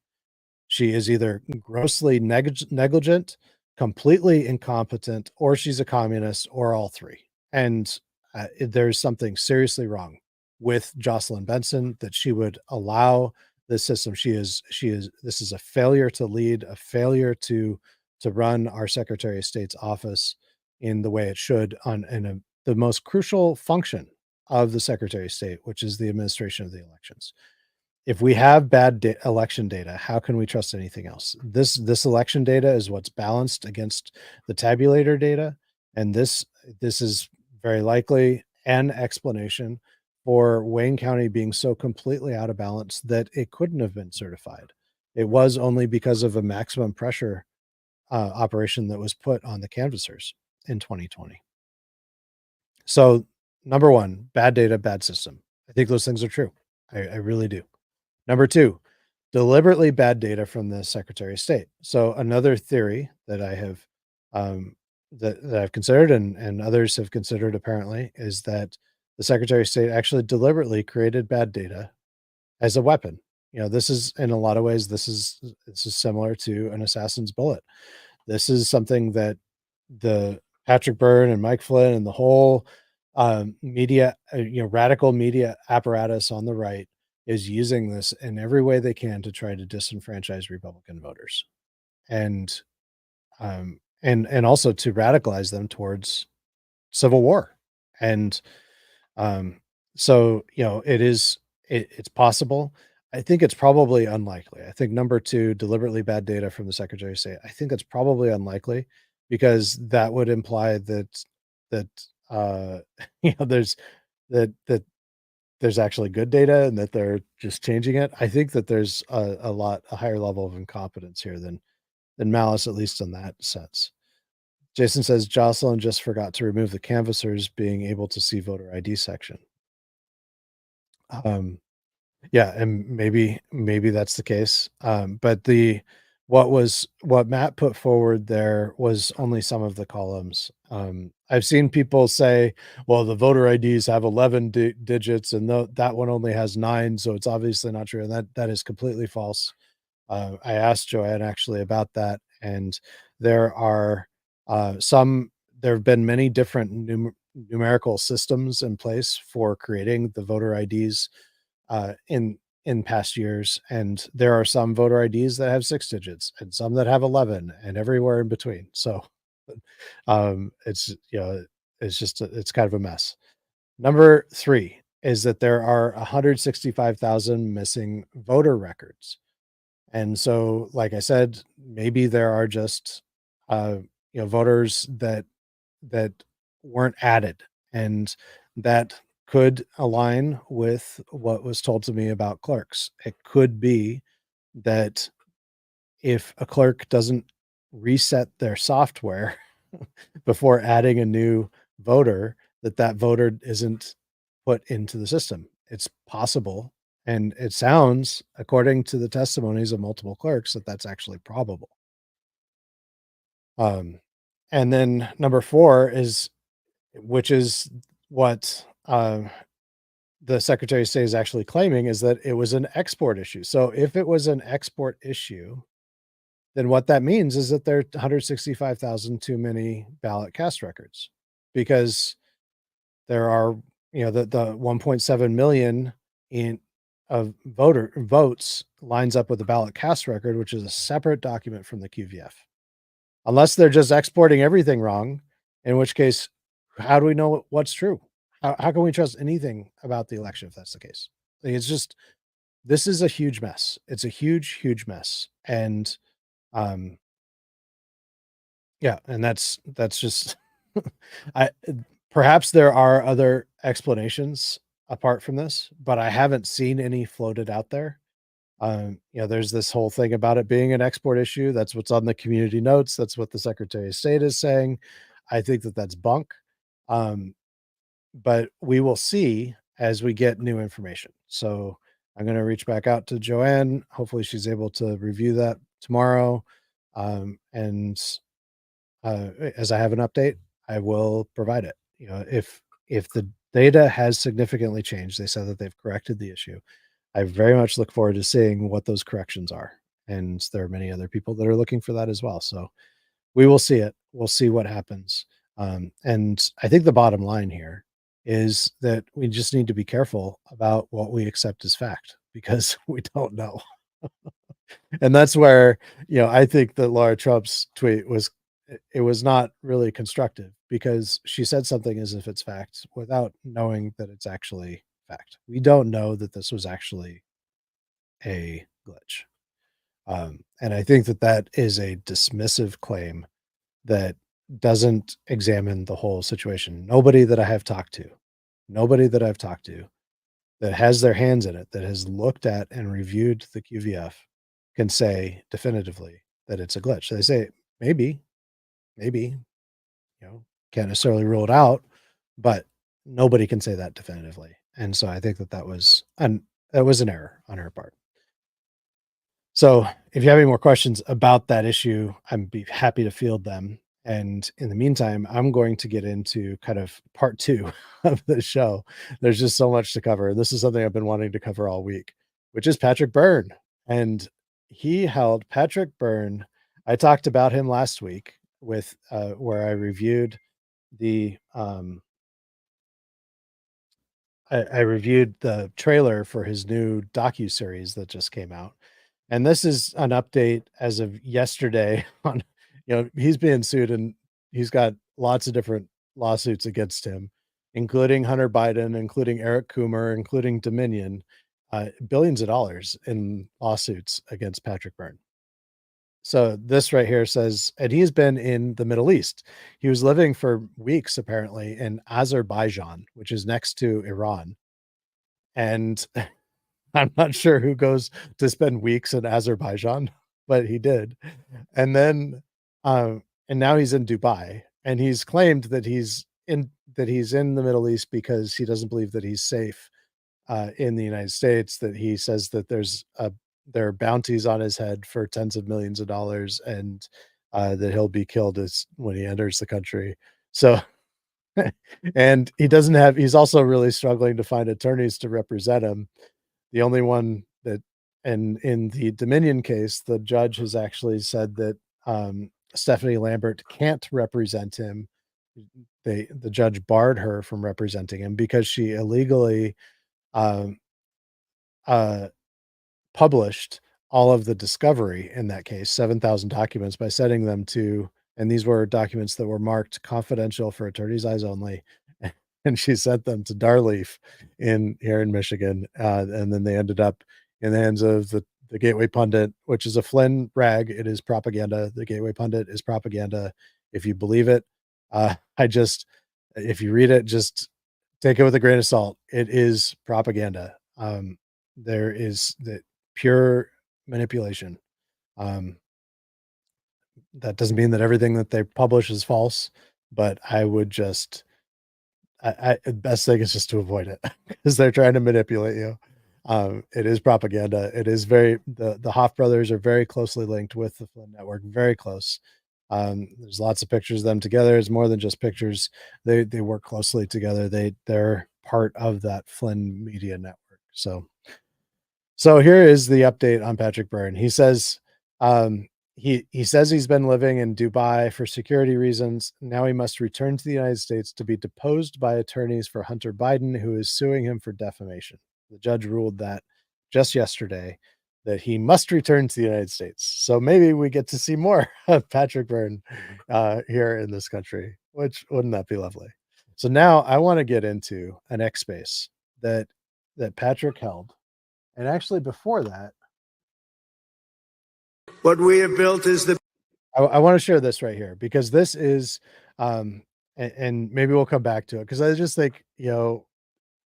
Speaker 1: She is either grossly negligent, completely incompetent, or she's a communist, or all three. And there's something seriously wrong with Jocelyn Benson that she would allow this system. This is a failure to lead, a failure to run our Secretary of State's office in the way it should the most crucial function of the Secretary of State, which is the administration of the elections. If we have election data, how can we trust anything else? This election data is what's balanced against the tabulator data, and this is very likely an explanation for Wayne County being so completely out of balance that it couldn't have been certified. It was only because of a maximum pressure operation that was put on the canvassers in 2020. So, number one, bad data, bad system. I think those things are true. I really do. Number two, deliberately bad data from the Secretary of State. So another theory that I have that I've considered and others have considered apparently is that the Secretary of State actually deliberately created bad data as a weapon. This is in a lot of ways this is similar to an assassin's bullet. This is something that the Patrick Byrne and Mike Flynn and the whole media, radical media apparatus on the right is using this in every way they can to try to disenfranchise Republican voters, and also to radicalize them towards civil war. And so it's possible. I think it's probably unlikely. I think number two, deliberately bad data from the Secretary of State. I think it's probably unlikely because that would imply that there's that there's actually good data and that they're just changing it. I think that there's a higher level of incompetence here than malice, at least in that sense. Jason says Jocelyn just forgot to remove the canvassers being able to see voter ID section. Yeah, and maybe that's the case. But what Matt put forward there was only some of the columns. I've seen people say, well, the voter IDs have 11 digits and that one only has 9, so it's obviously not true. And that is completely false. I asked Joanne actually about that, and there have been many different numerical systems in place for creating the voter IDs in past years, and there are some voter IDs that have 6 digits and some that have 11 and everywhere in between. So it's kind of a mess. Number 3 is that there are 165,000 missing voter records. And so, like I said, maybe there are just voters that weren't added, and that could align with what was told to me about clerks. It could be that if a clerk doesn't reset their software before adding a new voter, that voter isn't put into the system. It's possible, And it sounds, according to the testimonies of multiple clerks, that that's actually probable. And then number 4 is, which is what the Secretary of State is actually claiming, is that it was an export issue. So if it was an export issue, then what that means is that there are 165,000 too many ballot cast records, because there are, the 1.7 million in of voter votes lines up with the ballot cast record, which is a separate document from the QVF. Unless they're just exporting everything wrong, in which case, how do we know what's true? How can we trust anything about the election if that's the case? Like, it's just, this is a huge mess. It's a huge, huge mess. And um yeah, and that's just I perhaps there are other explanations apart from this, but I haven't seen any floated out there. There's this whole thing about it being an export issue. That's what's on the community notes. That's what the Secretary of State is saying. I think that that's bunk. Um, but we will see as we get new information. So I'm going to reach back out to Joanne. Hopefully, she's able to review that tomorrow. And as I have an update, I will provide it. If the data has significantly changed, they said that they've corrected the issue. I very much look forward to seeing what those corrections are. And there are many other people that are looking for that as well. So we will see it. We'll see what happens. And I think the bottom line here is that we just need to be careful about what we accept as fact, because we don't know. And that's where, I think that Laura Trump's tweet was, it was not really constructive, because she said something as if it's fact without knowing that it's actually fact. We don't know that this was actually a glitch. And I think that that is a dismissive claim that doesn't examine the whole situation. Nobody that I've talked to that has their hands in it, that has looked at and reviewed the QVF, can say definitively that it's a glitch. They say maybe, can't necessarily rule it out, but nobody can say that definitively. And so I think that that was an error on her part. So if you have any more questions about that issue, I'd be happy to field them. And in the meantime, I'm going to get into kind of part 2 of the show. There's just so much to cover. This is something I've been wanting to cover all week, which is Patrick Byrne. And Patrick Byrne. I talked about him last week with where I reviewed the I reviewed the trailer for his new docu-series that just came out. And this is an update as of yesterday on, he's being sued, and he's got lots of different lawsuits against him, including Hunter Biden, including Eric Coomer, including Dominion, billions of dollars in lawsuits against Patrick Byrne. So this right here says, and he's been in the Middle East. He was living for weeks, apparently, in Azerbaijan, which is next to Iran. And I'm not sure who goes to spend weeks in Azerbaijan, but he did. And then, and now he's in Dubai, and he's claimed that he's in the Middle East because he doesn't believe that he's safe in the United States. That he says that there are bounties on his head for tens of millions of dollars, and that he'll be killed when he enters the country. So, and he's also really struggling to find attorneys to represent him. The only one that, and in the Dominion case, the judge has actually said that Stephanie Lambert can't represent him. The judge barred her from representing him because she illegally um, published all of the discovery in that case, 7,000 documents, by sending them to, and these were documents that were marked confidential for attorney's eyes only. And she sent them to Darleaf here in Michigan. And then they ended up in the hands of the Gateway Pundit, which is a Flynn rag. It is propaganda. The Gateway Pundit is propaganda. If you believe it, if you read it, just take it with a grain of salt. It is propaganda. There is the pure manipulation. That doesn't mean that everything that they publish is false, but I would just, the best thing is just to avoid it because they're trying to manipulate you. It is propaganda. It is very the Hoff brothers are very closely linked with the Flynn network, very close. There's lots of pictures of them together. It's more than just pictures. They work closely together. They're part of that Flynn media network. So here is the update on Patrick Byrne. He says he says he's been living in Dubai for security reasons. Now he must return to the United States to be deposed by attorneys for Hunter Biden, who is suing him for defamation. The judge ruled that just yesterday that he must return to the United States. So maybe we get to see more of Patrick Byrne here in this country, which wouldn't that be lovely? So now I want to get into an X space that Patrick held. And actually, before that,
Speaker 3: what we have built is the.
Speaker 1: I want to share this right here because this is, and maybe we'll come back to it because I just think,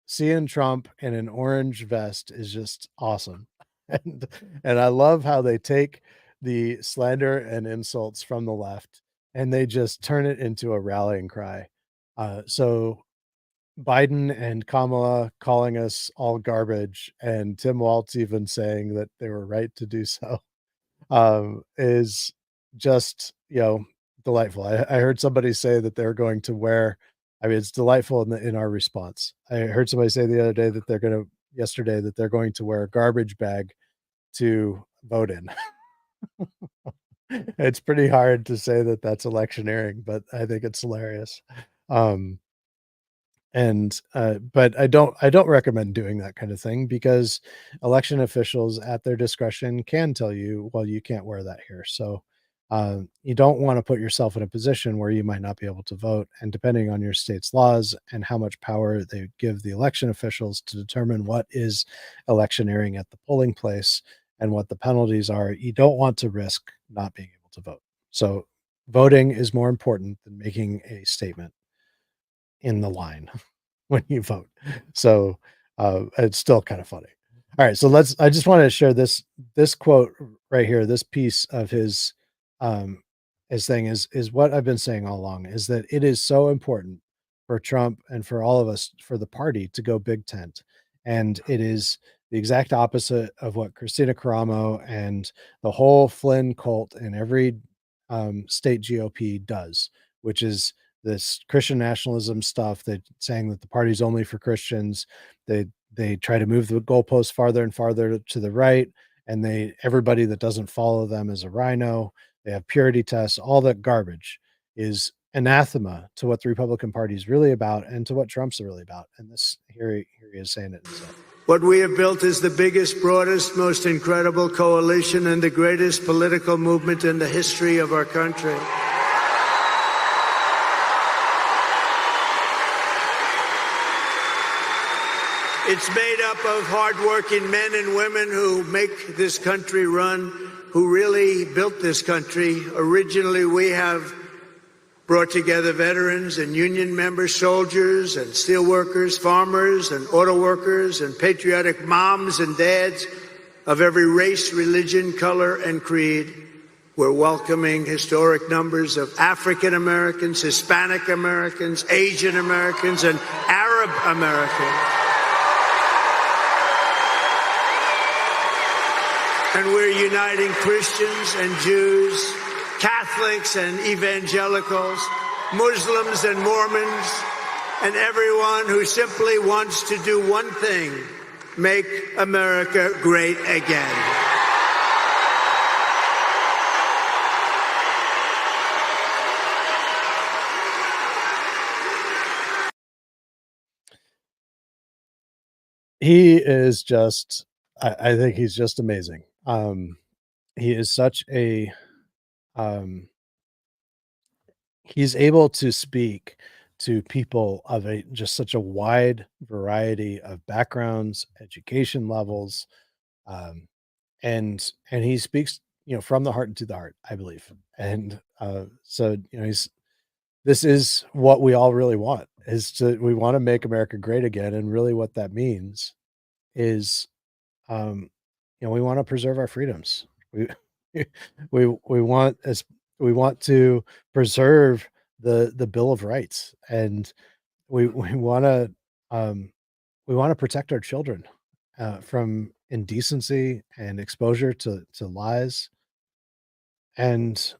Speaker 1: seeing Trump in an orange vest is just awesome. And I love how they take the slander and insults from the left and they just turn it into a rallying cry. So Biden and Kamala calling us all garbage and Tim Walz even saying that they were right to do so is just, delightful. I heard somebody say that they're going to wear, I mean, it's delightful in our response. I heard somebody say the other day that yesterday, that they're going to wear a garbage bag to vote in. It's pretty hard to say that that's electioneering, but I think it's hilarious. Um, but I don't recommend doing that kind of thing because election officials at their discretion can tell you, well, you can't wear that here. So you don't want to put yourself in a position where you might not be able to vote. And depending on your state's laws and how much power they give the election officials to determine what is electioneering at the polling place and what the penalties are, you don't want to risk not being able to vote. So voting is more important than making a statement in the line when you vote. So it's still kind of funny. All right, so I just want to share this quote right here. This piece of um his thing is what I've been saying all along, is that it is so important for Trump and for all of us, for the party to go big tent. And it is the exact opposite of what Christina Caramo and the whole Flynn cult and every state GOP does, which is this Christian nationalism stuff, that saying that the party's only for Christians. They try to move the goalposts farther and farther to the right, and everybody that doesn't follow them is a rhino. They have purity tests. All that garbage is anathema to what the Republican Party is really about and to what Trump's really about. And this here he is saying it himself.
Speaker 3: What we have built is the biggest, broadest, most incredible coalition and the greatest political movement in the history of our country. It's made up of hardworking men and women who make this country run, who really built this country. Originally, we have brought together veterans and union members, soldiers and steelworkers, farmers and auto workers, and patriotic moms and dads of every race, religion, color, and creed. We're welcoming historic numbers of African Americans, Hispanic Americans, Asian Americans, and Arab Americans. And we're uniting Christians and Jews, Catholics and evangelicals, Muslims and Mormons, and everyone who simply wants to do one thing: make America great again.
Speaker 1: He is just, I think he's just amazing. He is such a, um, he's able to speak to people of just such a wide variety of backgrounds, education levels, um, and he speaks, from the heart and to the heart, I believe. And so, this is what we all really want, we want to make America great again. And really what that means is, um, we want to preserve our freedoms. We we want, as we want to preserve the Bill of Rights, and we want to, protect our children, from indecency and exposure to lies. And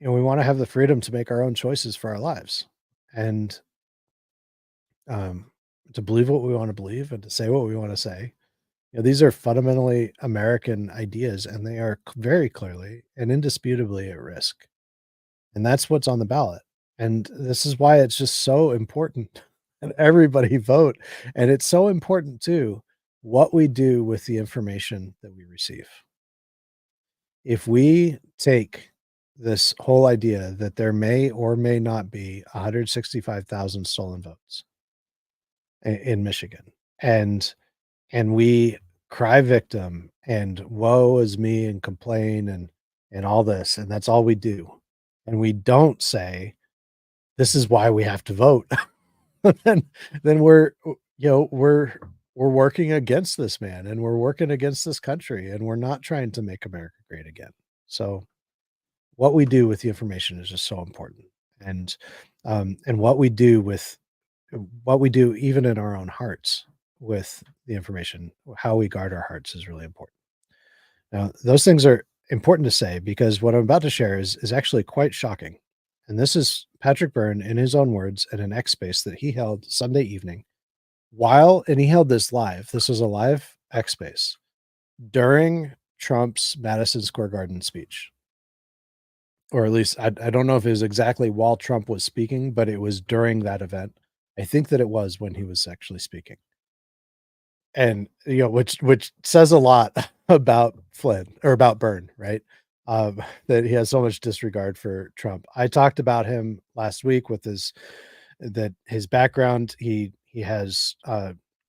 Speaker 1: we want to have the freedom to make our own choices for our lives, and um, to believe what we want to believe and to say what we want to say. These are fundamentally American ideas, and they are very clearly and indisputably at risk. And that's what's on the ballot. And this is why it's just so important that everybody vote. And it's so important too what we do with the information that we receive. If we take this whole idea that there may or may not be 165,000 stolen votes in Michigan, and we cry victim and woe is me and complain and all this, and that's all we do, and we don't say this is why we have to vote, then we're we're working against this man, and we're working against this country, and we're not trying to make America great again. So what we do with the information is just so important, and what we do even in our own hearts with the information, how we guard our hearts is really important. Now, those things are important to say because what I'm about to share is actually quite shocking. And this is Patrick Byrne in his own words at an X space that he held Sunday evening and he held this live. This was a live X space during Trump's Madison Square Garden speech. Or at least I don't know if it was exactly while Trump was speaking, but it was during that event. I think that it was when he was actually speaking. And which says a lot about Flynn or about Byrne, right? That he has so much disregard for Trump. I talked about him last week with his background. He has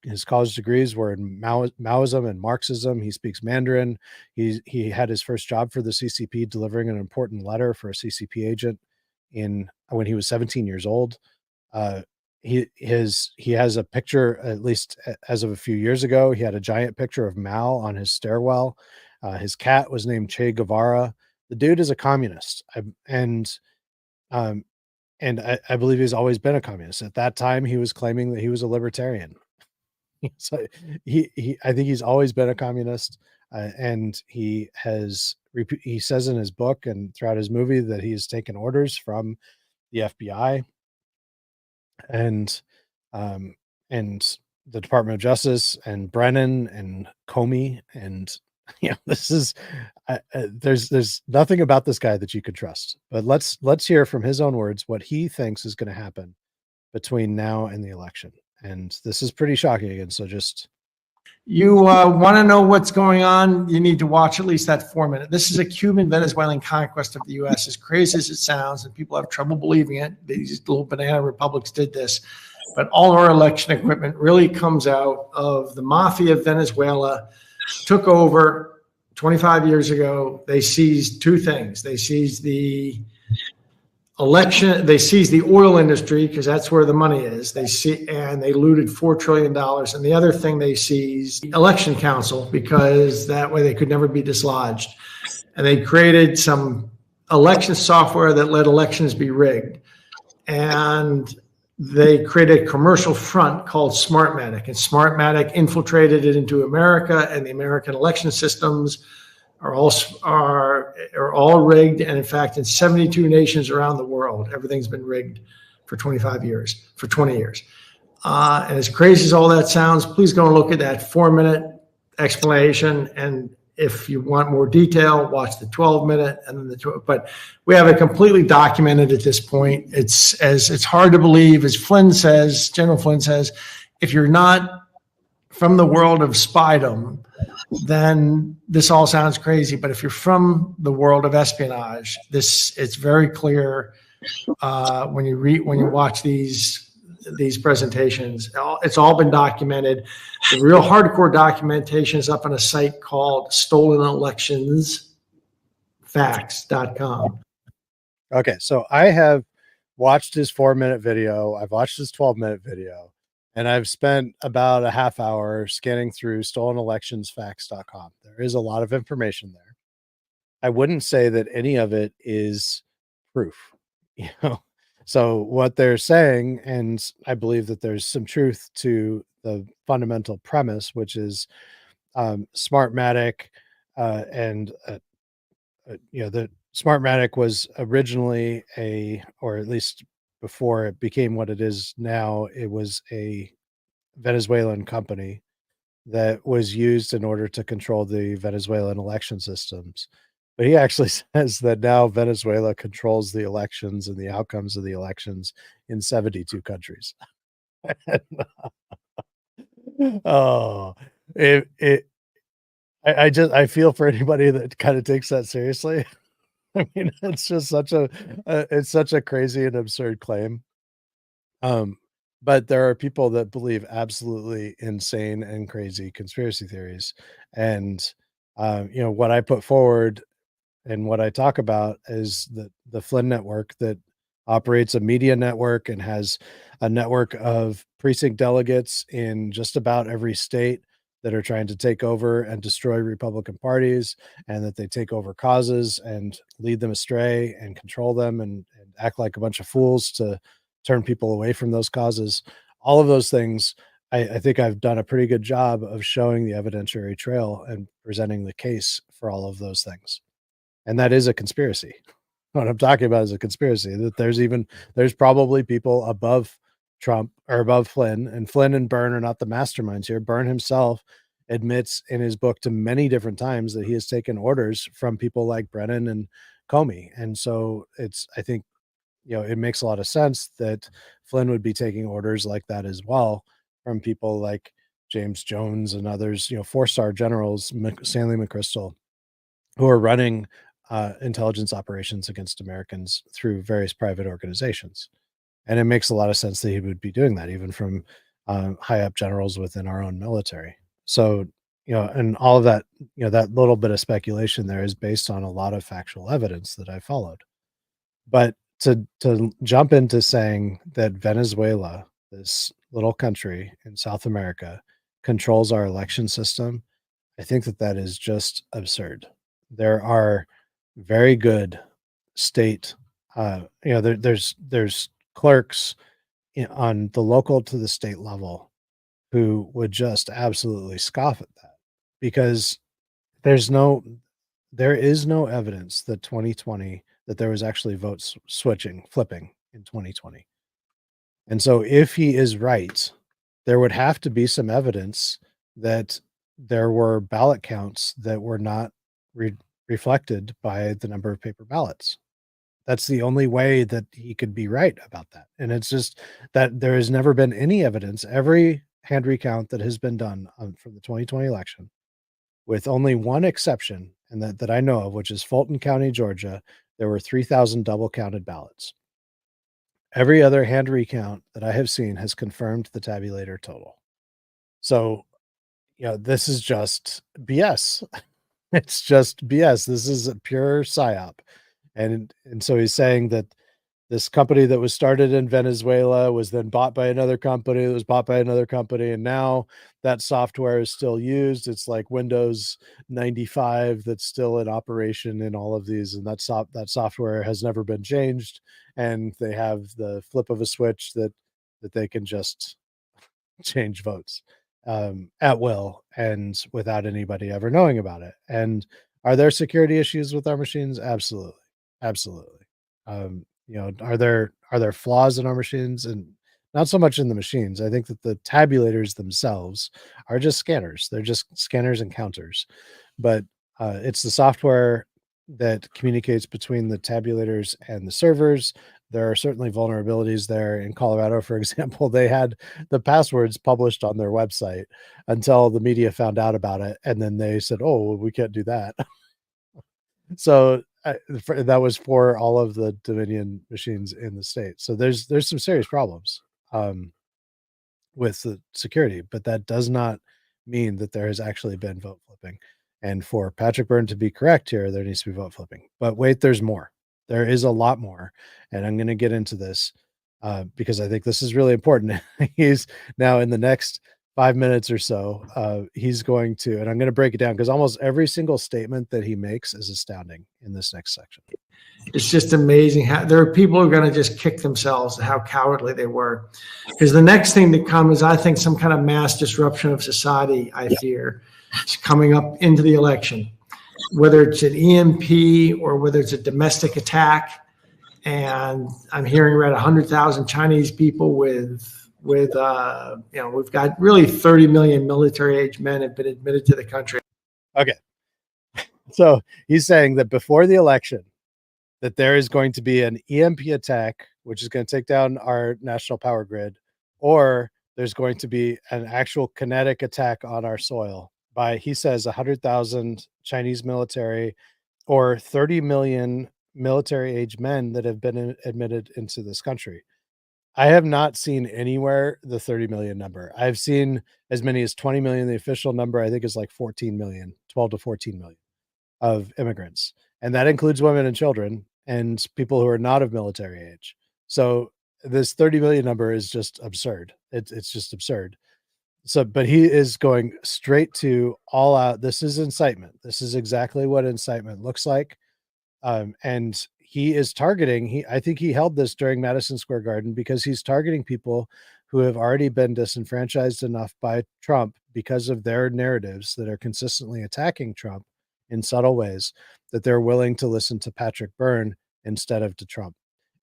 Speaker 1: his college degrees were in Maoism and Marxism. He speaks Mandarin. He had his first job for the CCP delivering an important letter for a CCP agent when he was 17 years old. He has a picture, at least as of a few years ago, he had a giant picture of Mao on his stairwell. His cat was named Che Guevara. The dude is a communist. And I believe he's always been a communist. At that time, he was claiming that he was a libertarian. So I think he's always been a communist, and he says in his book and throughout his movie that he has taken orders from the FBI and the Department of Justice and Brennan and Comey, and this is there's nothing about this guy that you could trust. But let's hear from his own words what he thinks is going to happen between now and the election. And this is pretty shocking again. So
Speaker 4: you want to know what's going on, you need to watch at least that 4 minute. This is a Cuban Venezuelan conquest of the U.S. As crazy as it sounds, and people have trouble believing it. These little banana republics did this. But all our election equipment really comes out of the mafia of Venezuela. Took over 25 years ago. They seized two things. They seized the election, they seized the oil industry because that's where the money is. And they looted $4 trillion. And the other thing they seized, the election council, because that way they could never be dislodged. And they created some election software that let elections be rigged. And they created a commercial front called Smartmatic, and Smartmatic infiltrated it into America, and the American election systems are all rigged. And in fact, in 72 nations around the world, everything's been rigged for 20 years. And as crazy as all that sounds, please go and look at that 4 minute explanation. And if you want more detail, watch the 12 minute and then but we have it completely documented at this point. It's hard to believe, as General Flynn says, if you're not from the world of spydom, then this all sounds crazy. But if you're from the world of espionage, it's very clear when you watch these presentations. It's all been documented. The real hardcore documentation is up on a site called stolenelectionsfacts.com.
Speaker 1: Okay, so I have watched his 4 minute video. I've watched his 12-minute video. And I've spent about a half hour scanning through stolenelectionsfacts.com. There is a lot of information there. I wouldn't say that any of it is proof, So what they're saying, and I believe that there's some truth to the fundamental premise, which is Smartmatic, and the Smartmatic was originally or at least before it became what it is now, it was a Venezuelan company that was used in order to control the Venezuelan election systems. But he actually says that now Venezuela controls the elections and the outcomes of the elections in 72 countries. Oh, it I feel for anybody that kind of takes that seriously. I mean, it's just such a crazy and absurd claim. Um, but there are people that believe absolutely insane and crazy conspiracy theories. And what I put forward and what I talk about is the Flynn network that operates a media network and has a network of precinct delegates in just about every state that are trying to take over and destroy Republican parties, and that they take over causes and lead them astray and control them and act like a bunch of fools to turn people away from those causes. All of those things, I think I've done a pretty good job of showing the evidentiary trail and presenting the case for all of those things. And that is a conspiracy. What I'm talking about is a conspiracy, that there's probably people above Trump or above Flynn, and Flynn and Byrne are not the masterminds here. Byrne himself admits in his book to many different times that he has taken orders from people like Brennan and Comey. And so I think, it makes a lot of sense that Flynn would be taking orders like that as well from people like James Jones and others, 4-star generals, Stanley McChrystal, who are running intelligence operations against Americans through various private organizations. And it makes a lot of sense that he would be doing that, even from high up generals within our own military. So, and all of that, that little bit of speculation there is based on a lot of factual evidence that I followed. But to jump into saying that Venezuela, this little country in South America, controls our election system, I think that is just absurd. There are very good state, there's clerks on the local to the state level who would just absolutely scoff at that, because there's no there is no evidence that 2020 that there was actually flipping in 2020. And so if he is right, there would have to be some evidence that there were ballot counts that were not reflected by the number of paper ballots. That's the only way that he could be right about that. And it's just that there has never been any evidence. Every hand recount that has been done from the 2020 election, with only one exception, and that I know of, which is Fulton County, Georgia, there were 3,000 double counted ballots. Every other hand recount that I have seen has confirmed the tabulator total. So, this is just BS. It's just BS. This is a pure psyop. And so he's saying that this company that was started in Venezuela was then bought by another company that was bought by another company, and now that software is still used. It's like Windows 95 that's still in operation in all of these, and that software has never been changed, and they have the flip of a switch that they can just change votes at will and without anybody ever knowing about it. And are there security issues with our machines? Absolutely. Absolutely. Are there flaws in our machines? And not so much in the machines. I think that the tabulators themselves are just scanners. They're just scanners and counters. But it's the software that communicates between the tabulators and the servers. There are certainly vulnerabilities there. In Colorado, for example, they had the passwords published on their website until the media found out about it, and then they said, "Oh, we can't do that." So that was for all of the Dominion machines in the state. So there's some serious problems with the security, but that does not mean that there has actually been vote flipping. And for Patrick Byrne to be correct here, there needs to be vote flipping. But wait, there's more. There is a lot more, and I'm going to get into this because I think this is really important. He's now in the next 5 minutes or so, he's going to, and I'm going to break it down because almost every single statement that he makes is astounding in this next section.
Speaker 4: It's just amazing how there are people who are going to just kick themselves at how cowardly they were. Because the next thing to come is, I think, some kind of mass disruption of society, I fear, is coming up into the election, whether it's an EMP or whether it's a domestic attack. And I'm hearing around 100,000 Chinese people with we've got really 30 million military age men have been admitted to the country.
Speaker 1: Okay. So he's saying that before the election, that there is going to be an EMP attack, which is going to take down our national power grid, or there's going to be an actual kinetic attack on our soil by, he says, 100,000 Chinese military or 30 million military age men that have been admitted into this country. I have not seen anywhere the 30 million number. I've seen as many as 20 million. The official number, I think, is like 14 million, 12 to 14 million of immigrants. And that includes women and children and people who are not of military age. So this 30 million number is just absurd. It's just absurd. So, but he is going straight to all out. This is incitement. This is exactly what incitement looks like. And he is targeting, I think he held this during Madison Square Garden because he's targeting people who have already been disenfranchised enough by Trump because of their narratives that are consistently attacking Trump in subtle ways, that they're willing to listen to Patrick Byrne instead of to Trump.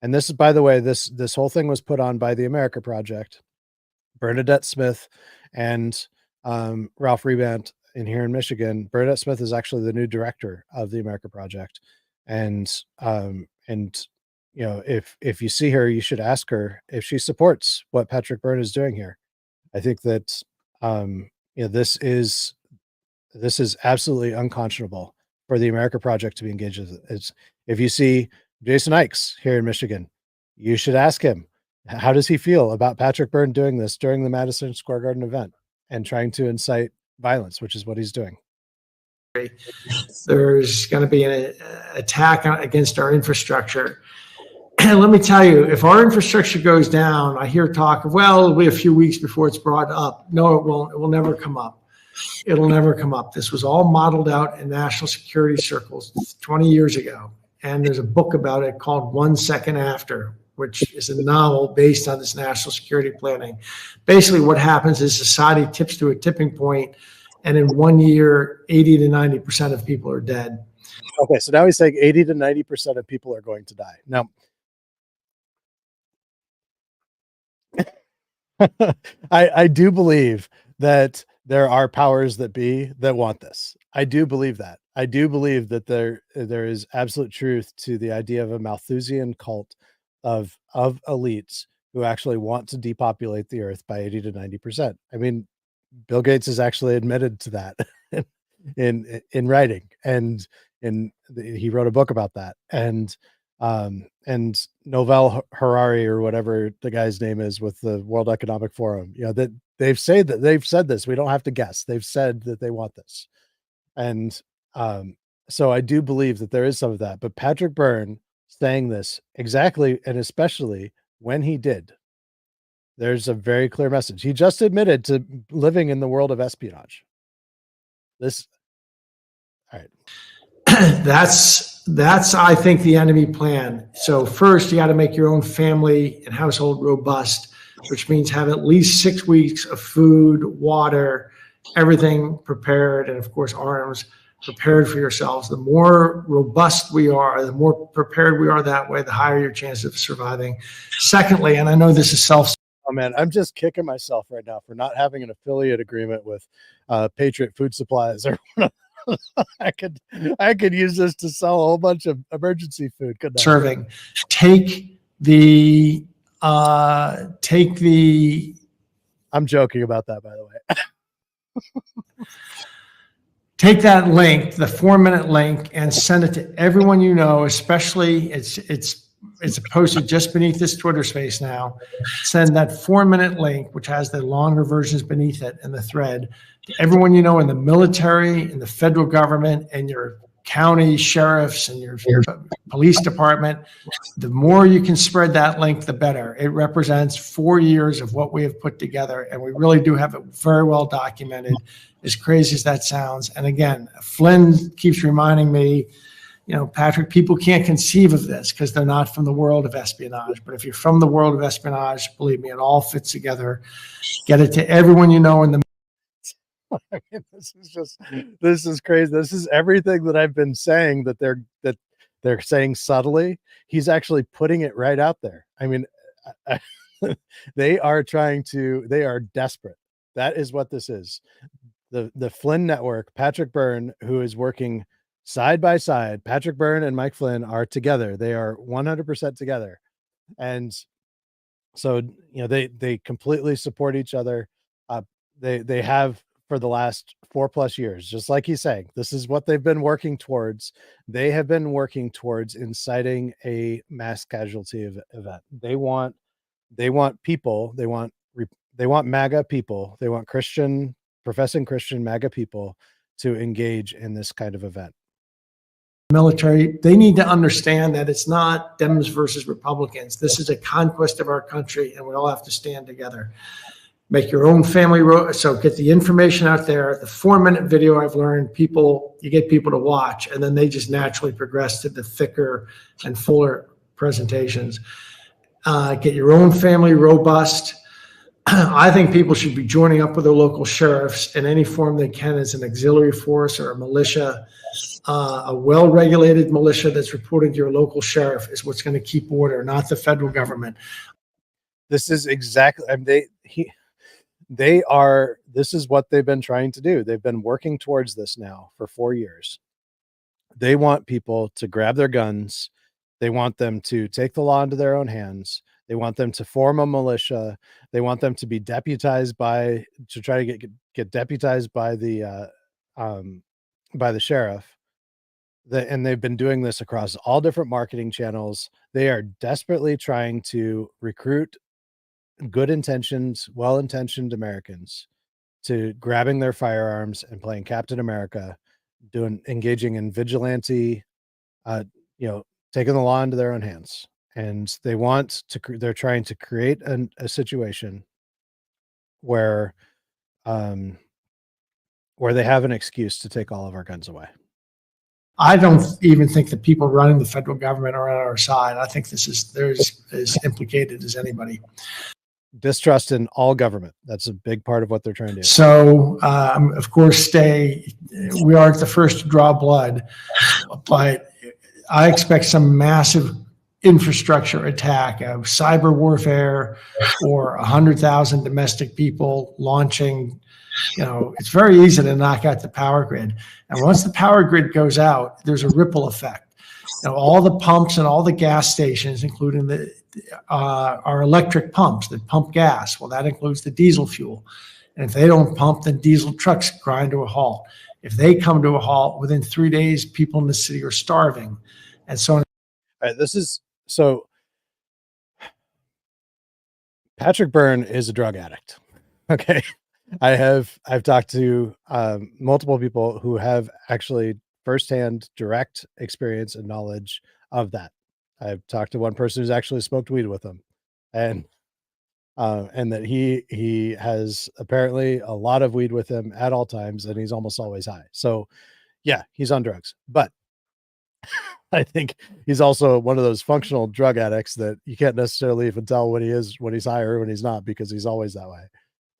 Speaker 1: And this is, by the way, this whole thing was put on by the America Project, Bernadette Smith and Ralph Rebant here in Michigan. Bernadette Smith is actually the new director of the America Project. And you know, if you see her, you should ask her if she supports what Patrick Byrne is doing here. I think that you know, this is absolutely unconscionable for the America Project to be engaged with. It's, if you see Jason Ikes here in Michigan, you should ask him, how does he feel about Patrick Byrne doing this during the Madison Square Garden event and trying to incite violence, which is what he's doing.
Speaker 4: There's going to be an attack against our infrastructure. And let me tell you, if our infrastructure goes down, I hear talk of, well, it'll be a few weeks before it's brought up. No, it won't. It will never come up. It'll never come up. This was all modeled out in national security circles 20 years ago. And there's a book about it called 1 Second After, which is a novel based on this national security planning. Basically, what happens is society tips to a tipping point, and in 1 year, 80 to 90% of people are dead.
Speaker 1: Okay, so now he's saying 80 to 90% of people are going to die. Now, I do believe that there are powers that be that want this. I do believe that. I do believe that there is absolute truth to the idea of a Malthusian cult of elites who actually want to depopulate the earth by 80 to 90%. I mean, Bill Gates has actually admitted to that in writing, and he wrote a book about that. And Novel Harari, or whatever the guy's name is with the World Economic Forum, you know, that they've said this. We don't have to guess. They've said that they want this. And so I do believe that there is some of that. But Patrick Byrne saying this exactly, and especially when he did, there's a very clear message. He just admitted to living in the world of espionage. This, all right.
Speaker 4: That's I think the enemy plan. So first you got to make your own family and household robust, which means have at least 6 weeks of food, water, everything prepared, and of course arms prepared for yourselves. The more robust we are, the more prepared we are that way, the higher your chance of surviving. Secondly, and I know this is
Speaker 1: oh man, I'm just kicking myself right now for not having an affiliate agreement with Patriot Food Supplies. I could use this to sell a whole bunch of emergency food. Couldn't I?
Speaker 4: Serving. Take the I'm
Speaker 1: joking about that, by the way.
Speaker 4: Take that link, the 4-minute link, and send it to everyone you know, especially it's posted just beneath this Twitter space now. Send that 4-minute link, which has the longer versions beneath it in the thread, to everyone you know in the military, in the federal government, and your county sheriffs and your police department. The more you can spread that link, the better. It represents 4 years of what we have put together, and we really do have it very well documented, as crazy as that sounds. And again, Flynn keeps reminding me, Patrick, people can't conceive of this because they're not from the world of espionage. But if you're from the world of espionage, believe me, it all fits together. Get it to everyone you know in the.
Speaker 1: I mean, this is crazy. This is everything that I've been saying that they're saying subtly. He's actually putting it right out there. I mean, they are desperate. That is what this is. The Flynn network, Patrick Byrne, who is working side by side, Patrick Byrne and Mike Flynn are together. They are 100% together. And so, they completely support each other. They have for the last 4+ years, just like he's saying, this is what they've been working towards. They have been working towards inciting a mass casualty event. They want people, they want MAGA people, they want professing Christian MAGA people to engage in this kind of event.
Speaker 4: Military, they need to understand that it's not Dems versus Republicans. This is a conquest of our country, and we all have to stand together. Make your own family so get the information out there. The 4-minute video, I've learned, you get people to watch, and then they just naturally progress to the thicker and fuller presentations. Get your own family robust. I think people should be joining up with their local sheriffs in any form they can as an auxiliary force or a militia. A well-regulated militia that's reporting to your local sheriff is what's going to keep order, not the federal government.
Speaker 1: This is exactly, this is what they've been trying to do. They've been working towards this now for 4 years. They want people to grab their guns. They want them to take the law into their own hands. They want them to form a militia. They want them to be deputized to try to get deputized by the sheriff. And they've been doing this across all different marketing channels. They are desperately trying to recruit well-intentioned Americans to grabbing their firearms and playing Captain America, engaging in vigilante, taking the law into their own hands. And they're trying to create a situation where they have an excuse to take all of our guns away.
Speaker 4: I don't even think the people running the federal government are on our side. I think they're as implicated as anybody.
Speaker 1: Distrust in all government. That's a big part of what they're trying to do.
Speaker 4: So, of course, we aren't the first to draw blood, but I expect some massive infrastructure attack of cyber warfare or 100,000 domestic people launching. It's very easy to knock out the power grid. And once the power grid goes out, there's a ripple effect. All the pumps and all the gas stations, including our electric pumps that pump gas. Well, that includes the diesel fuel. And if they don't pump, then diesel trucks grind to a halt. If they come to a halt, within 3 days, people in the city are starving. And so
Speaker 1: so Patrick Byrne is a drug addict. Okay. I've talked to multiple people who have actually firsthand direct experience and knowledge of that. I've talked to one person who's actually smoked weed with him, and that he has apparently a lot of weed with him at all times, and he's almost always high. So yeah, he's on drugs, but I think he's also one of those functional drug addicts that you can't necessarily even tell when he's high or when he's not, because he's always that way.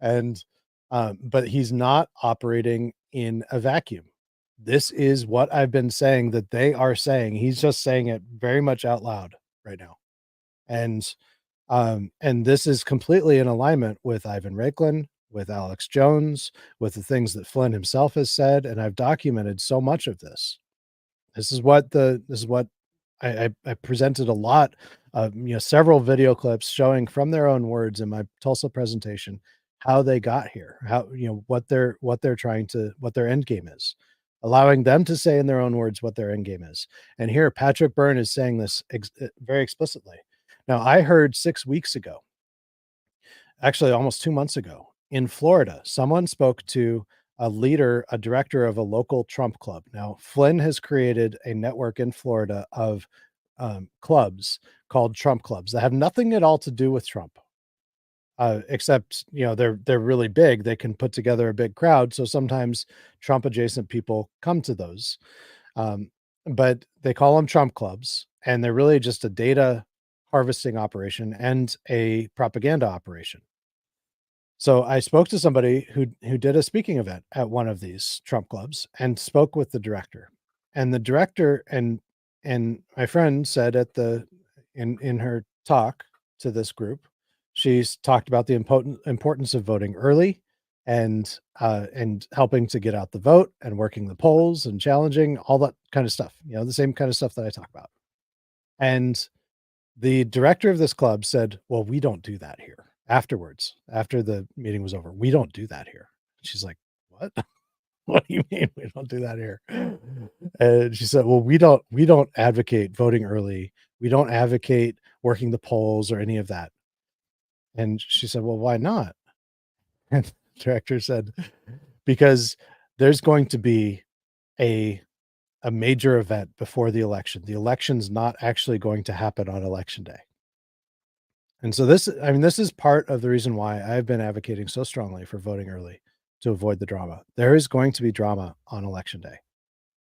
Speaker 1: And but he's not operating in a vacuum. This is what I've been saying that they are saying. He's just saying it very much out loud right now. And this is completely in alignment with Ivan Raiklin, with Alex Jones, with the things that Flynn himself has said. And I've documented so much of this. This is what I presented a lot of, several video clips showing from their own words in my Tulsa presentation, how they got here, how, what their end game is, allowing them to say in their own words what their end game is. And here Patrick Byrne is saying this very explicitly. Now, I heard 6 weeks ago, actually almost 2 months ago, in Florida, someone spoke to a director of a local Trump club. Now, Flynn has created a network in Florida of clubs called Trump clubs that have nothing at all to do with Trump. Except, they're really big. They can put together a big crowd. So sometimes Trump adjacent people come to those. But they call them Trump clubs, and they're really just a data harvesting operation and a propaganda operation. So I spoke to somebody who did a speaking event at one of these Trump clubs and spoke with the director. And the director and my friend said in her talk to this group, she's talked about the importance of voting early and helping to get out the vote and working the polls and challenging all that kind of stuff, the same kind of stuff that I talk about. And the director of this club said, "Well, we don't do that here." Afterwards, after the meeting was over, "We don't do that here." She's like, "What? What do you mean we don't do that here?" And she said, "Well, we don't advocate voting early. We don't advocate working the polls or any of that." And she said, "Well, why not?" And the director said, "Because there's going to be a major event before the election. The election's not actually going to happen on election day." And so this is part of the reason why I've been advocating so strongly for voting early to avoid the drama. There is going to be drama on election day,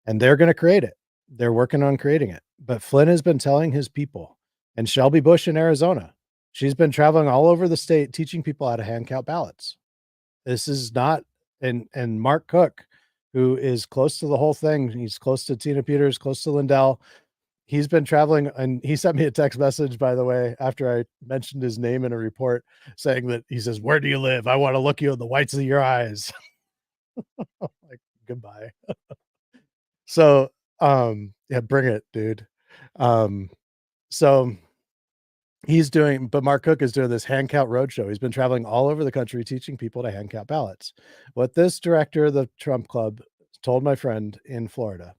Speaker 1: and they're going to create it. They're working on creating it. But Flynn has been telling his people, and Shelby Bush in Arizona, she's been traveling all over the state teaching people how to hand count ballots. This is not, and Mark Cook, who is close to the whole thing, he's close to Tina Peters, close to Lindell. He's been traveling, and he sent me a text message, by the way, after I mentioned his name in a report, saying that he says, "Where do you live? I want to look you in the whites of your eyes." Like, goodbye. So, yeah, bring it, dude. So but Mark Cook is doing this hand count roadshow. He's been traveling all over the country teaching people to hand count ballots. What this director of the Trump Club told my friend in Florida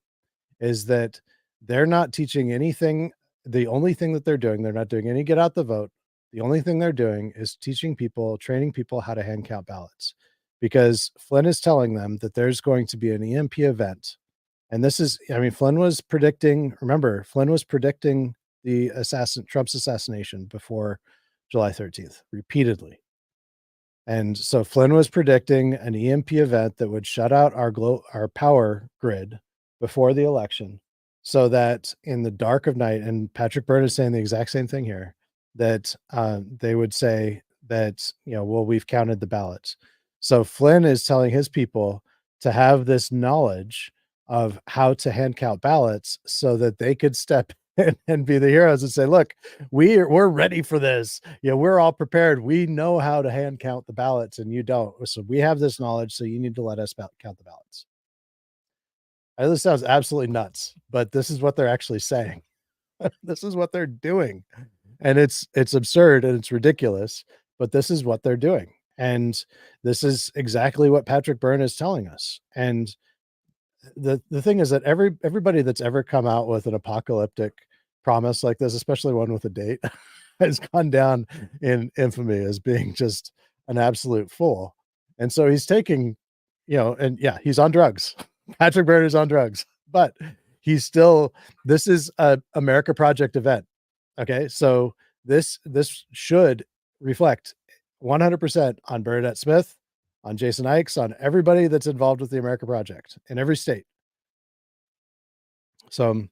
Speaker 1: is that they're not teaching anything. The only thing that they're not doing any get out the vote. The only thing they're doing is teaching people, training people how to hand count ballots, because Flynn is telling them that there's going to be an EMP event. And Flynn was predicting Trump's assassination before July 13th repeatedly. And so Flynn was predicting an EMP event that would shut out our power grid before the election, so that in the dark of night, and Patrick Byrne is saying the exact same thing here, that they would say that, well, we've counted the ballots. So Flynn is telling his people to have this knowledge of how to hand count ballots so that they could step in and be the heroes and say, "Look, we're ready for this. We're all prepared. We know how to hand count the ballots and you don't. So we have this knowledge. So you need to let us count the ballots." I know this sounds absolutely nuts, but this is what they're actually saying. This is what they're doing. And it's absurd and it's ridiculous, but this is what they're doing. And this is exactly what Patrick Byrne is telling us. And the thing is that everybody that's ever come out with an apocalyptic promise like this, especially one with a date, has gone down in infamy as being just an absolute fool. And so he's taking, and yeah, he's on drugs. Patrick Byrne is on drugs, but this is a America Project event. Okay. So this should reflect 100% on Bernadette Smith, on Jason Ikes, on everybody that's involved with the America Project in every state. So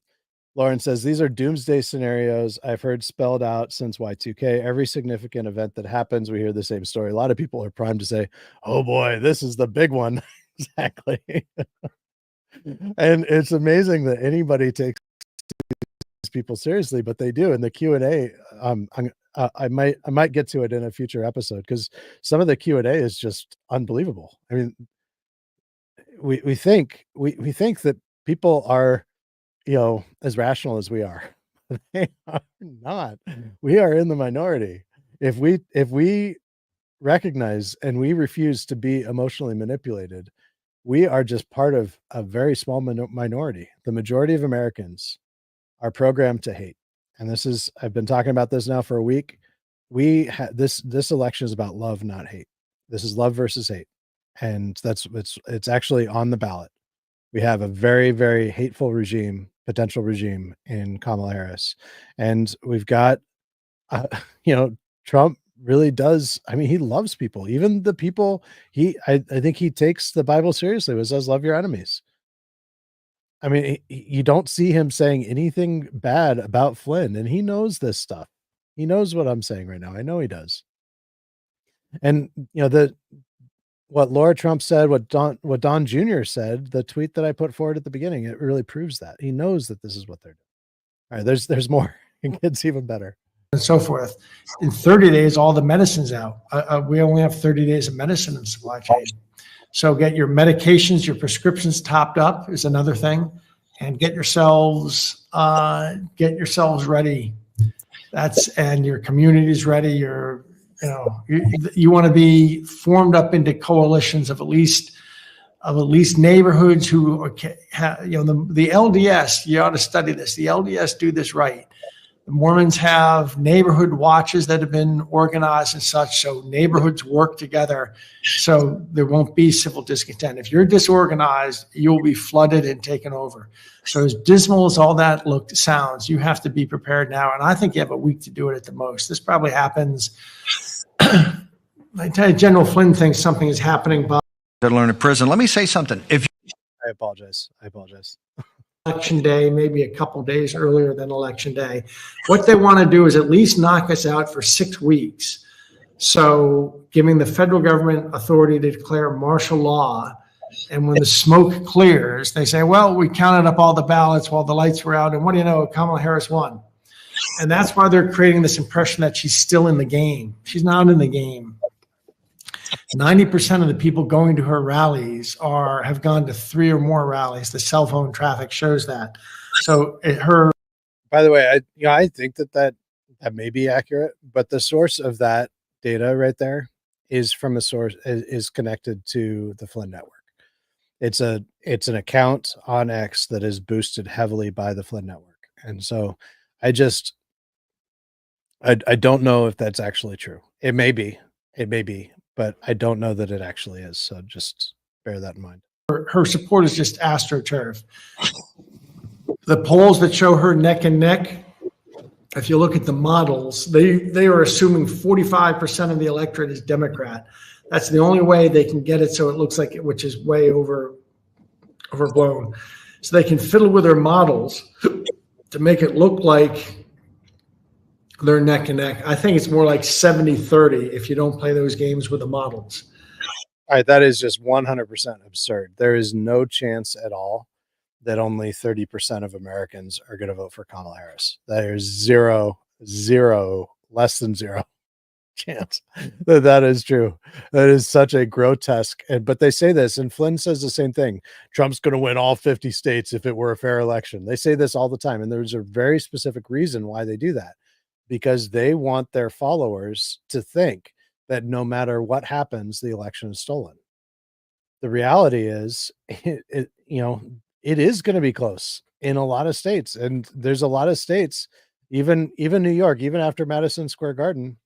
Speaker 1: Lauren says, "These are doomsday scenarios I've heard spelled out since Y2K. Every significant event that happens, we hear the same story." A lot of people are primed to say, "Oh boy, this is the big one." Exactly. And it's amazing that anybody takes people seriously, but they do. In the Q&A, I might get to it in a future episode, because some of the Q&A is just unbelievable. I mean, we think that people are, as rational as we are. They are not. We are in the minority. If we recognize and we refuse to be emotionally manipulated, we are just part of a very small minority. The majority of Americans are programmed to hate. And I've been talking about this now for a week. This election is about love, not hate. This is love versus hate. and it's actually on the ballot. We have a very, very hateful potential regime in Kamala Harris, and we've got, uh, you know, Trump really does. I mean, he loves people, even the people I think he takes the Bible seriously. It says, "Love your enemies." I mean, you don't see him saying anything bad about Flynn, and he knows this stuff. He knows what I'm saying right now. I know he does. And what Laura Trump said, what Don Jr. said, the tweet that I put forward at the beginning, it really proves that. He knows that this is what they're doing. All right, there's more. It gets even better.
Speaker 4: And so forth. In 30 days, all the medicine's out. We only have 30 days of medicine in the supply chain. So get your medications, your prescriptions topped up is another thing, and get yourselves ready. And your community's ready. You want to be formed up into coalitions of at least neighborhoods who are, the LDS. You ought to study this. The LDS do this right. The Mormons have neighborhood watches that have been organized and such, so neighborhoods work together so there won't be civil discontent. If you're disorganized, you'll be flooded and taken over. So as dismal as all that sounds, you have to be prepared now. And I think you have a week to do it at the most. This probably happens. I tell you, General Flynn thinks something is happening by
Speaker 5: to learn in prison. Let me say something.
Speaker 1: I apologize.
Speaker 4: election day, maybe a couple days earlier than election day. What they want to do is at least knock us out for 6 weeks. So giving the federal government authority to declare martial law. And when the smoke clears, they say, well, we counted up all the ballots while the lights were out. And what do you know? Kamala Harris won. And that's why they're creating this impression that she's still in the game. She's not in the game. 90% of the people going to her rallies have gone to 3 or more rallies. The cell phone traffic shows that. So
Speaker 1: By the way, I think that may be accurate, but the source of that data right there is from a source is connected to the Flynn network. It's an account on X that is boosted heavily by the Flynn network, and so I don't know if that's actually true. It may be, but I don't know that it actually is. So just bear that in mind.
Speaker 4: her support is just astroturf. The polls that show her neck and neck, if you look at the models, they are assuming 45% of the electorate is Democrat. That's the only way they can get it so it looks like it, which is way overblown. So they can fiddle with their models to make it look like they're neck and neck. I think it's more like 70-30 if you don't play those games with the models.
Speaker 1: All right, that is just 100% absurd. There is no chance at all that only 30% of Americans are going to vote for Kamala Harris. There's zero, less than zero chance that is true. That is such a grotesque. But they say this, and Flynn says the same thing. Trump's going to win all 50 states if it were a fair election. They say this all the time, and there's a very specific reason why they do that, because they want their followers to think that no matter what happens, the election is stolen. The reality is, it is going to be close in a lot of states, and there's a lot of states, even New York, even after Madison Square Garden,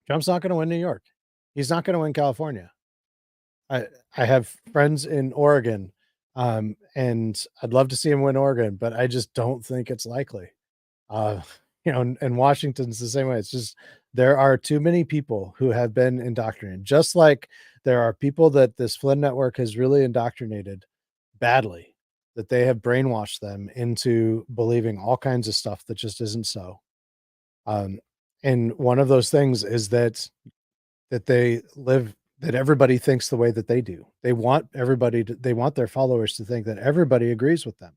Speaker 1: Trump's not going to win New York. He's not going to win California. I have friends in Oregon, and I'd love to see him win Oregon, but I just don't think it's likely. And Washington's the same way. It's just there are too many people who have been indoctrinated, just like there are people that this Flynn network has really indoctrinated badly, that they have brainwashed them into believing all kinds of stuff that just isn't so. And one of those things is that everybody thinks the way that they do. They want their followers to think that everybody agrees with them,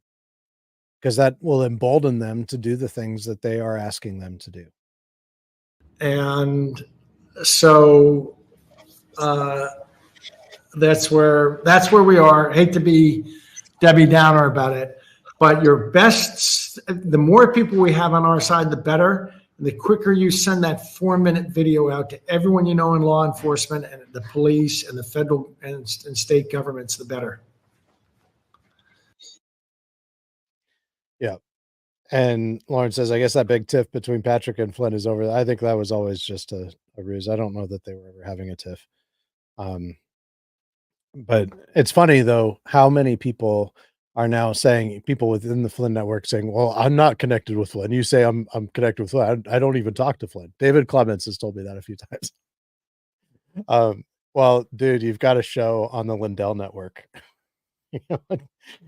Speaker 1: because that will embolden them to do the things that they are asking them to do.
Speaker 4: And so that's where we are. I hate to be Debbie Downer about it, but the more people we have on our side, the better. And the quicker you send that 4-minute video out to everyone you know in law enforcement and the police and the federal and state governments, the better.
Speaker 1: Yeah. And Lauren says, I guess that big tiff between Patrick and Flynn is over. I think that was always just a ruse. I don't know that they were ever having a tiff. But it's funny though, how many people are now saying, people within the Flynn network saying, well, I'm not connected with Flynn. You say I'm connected with Flynn. I don't even talk to Flynn. David Clements has told me that a few times. Well, dude, you've got a show on the Lindell network. You know,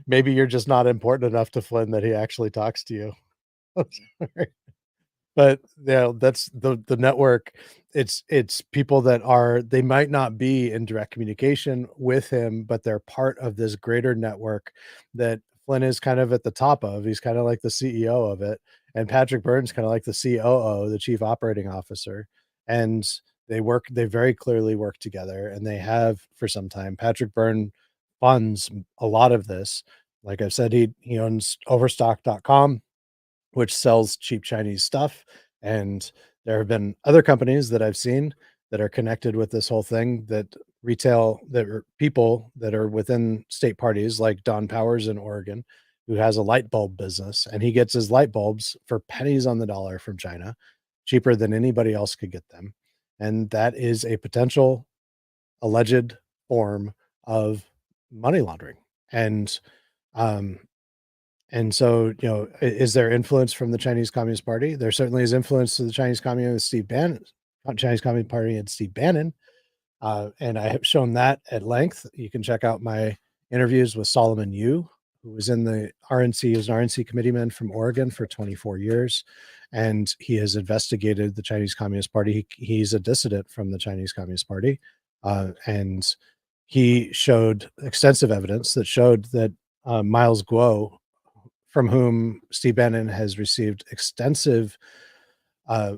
Speaker 1: maybe you're just not important enough to Flynn that he actually talks to you. But yeah, that's the network. It's people that are, they might not be in direct communication with him, but they're part of this greater network that Flynn is kind of at the top of. He's kind of like the CEO of it, and Patrick Byrne's kind of like the COO, the chief operating officer. And they very clearly work together, and they have for some time. Patrick Byrne funds a lot of this. Like I've said, he owns overstock.com, which sells cheap Chinese stuff. And there have been other companies that I've seen that are connected with this whole thing, that retail, that are people that are within state parties, like Don Powers in Oregon, who has a light bulb business, and he gets his light bulbs for pennies on the dollar from China, cheaper than anybody else could get them. And that is a potential alleged form of money laundering. And um, and so, is there influence from the Chinese Communist Party? There certainly is influence to the Chinese Communist Steve Bannon, Chinese Communist Party and Steve Bannon. And I have shown that at length. You can check out my interviews with Solomon Yu, who was in the RNC, he was an RNC committeeman from Oregon for 24 years. And he has investigated the Chinese Communist Party. He's a dissident from the Chinese Communist Party. And he showed extensive evidence that showed that Miles Guo, from whom Steve Bannon has received extensive uh,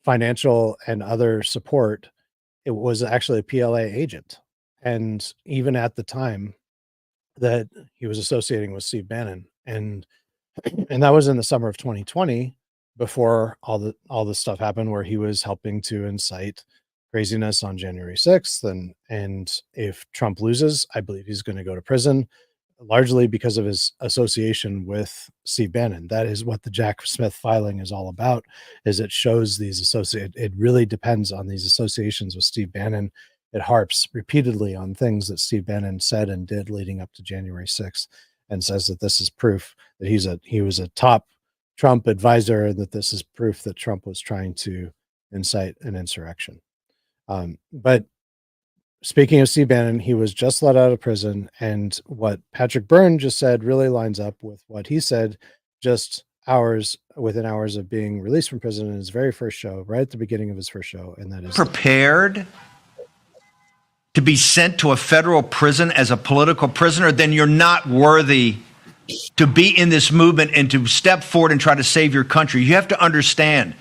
Speaker 1: financial and other support, it was actually a PLA agent. And even at the time that he was associating with Steve Bannon, and that was in the summer of 2020, before all the stuff happened, where he was helping to incite craziness on January 6th. And if Trump loses, I believe he's going to go to prison, largely because of his association with Steve Bannon. That is what the Jack Smith filing is all about, is it shows these it really depends on these associations with Steve Bannon. It harps repeatedly on things that Steve Bannon said and did leading up to January 6th, and says that this is proof that he was a top Trump advisor, and that this is proof that Trump was trying to incite an insurrection. But speaking of Steve Bannon, he was just let out of prison, and what Patrick Byrne just said really lines up with what he said just within hours of being released from prison in his very first show, right at the beginning of his first show, and that is
Speaker 5: Prepared to be sent to a federal prison as a political prisoner, then you're not worthy to be in this movement and to step forward and try to save your country. You have to understand,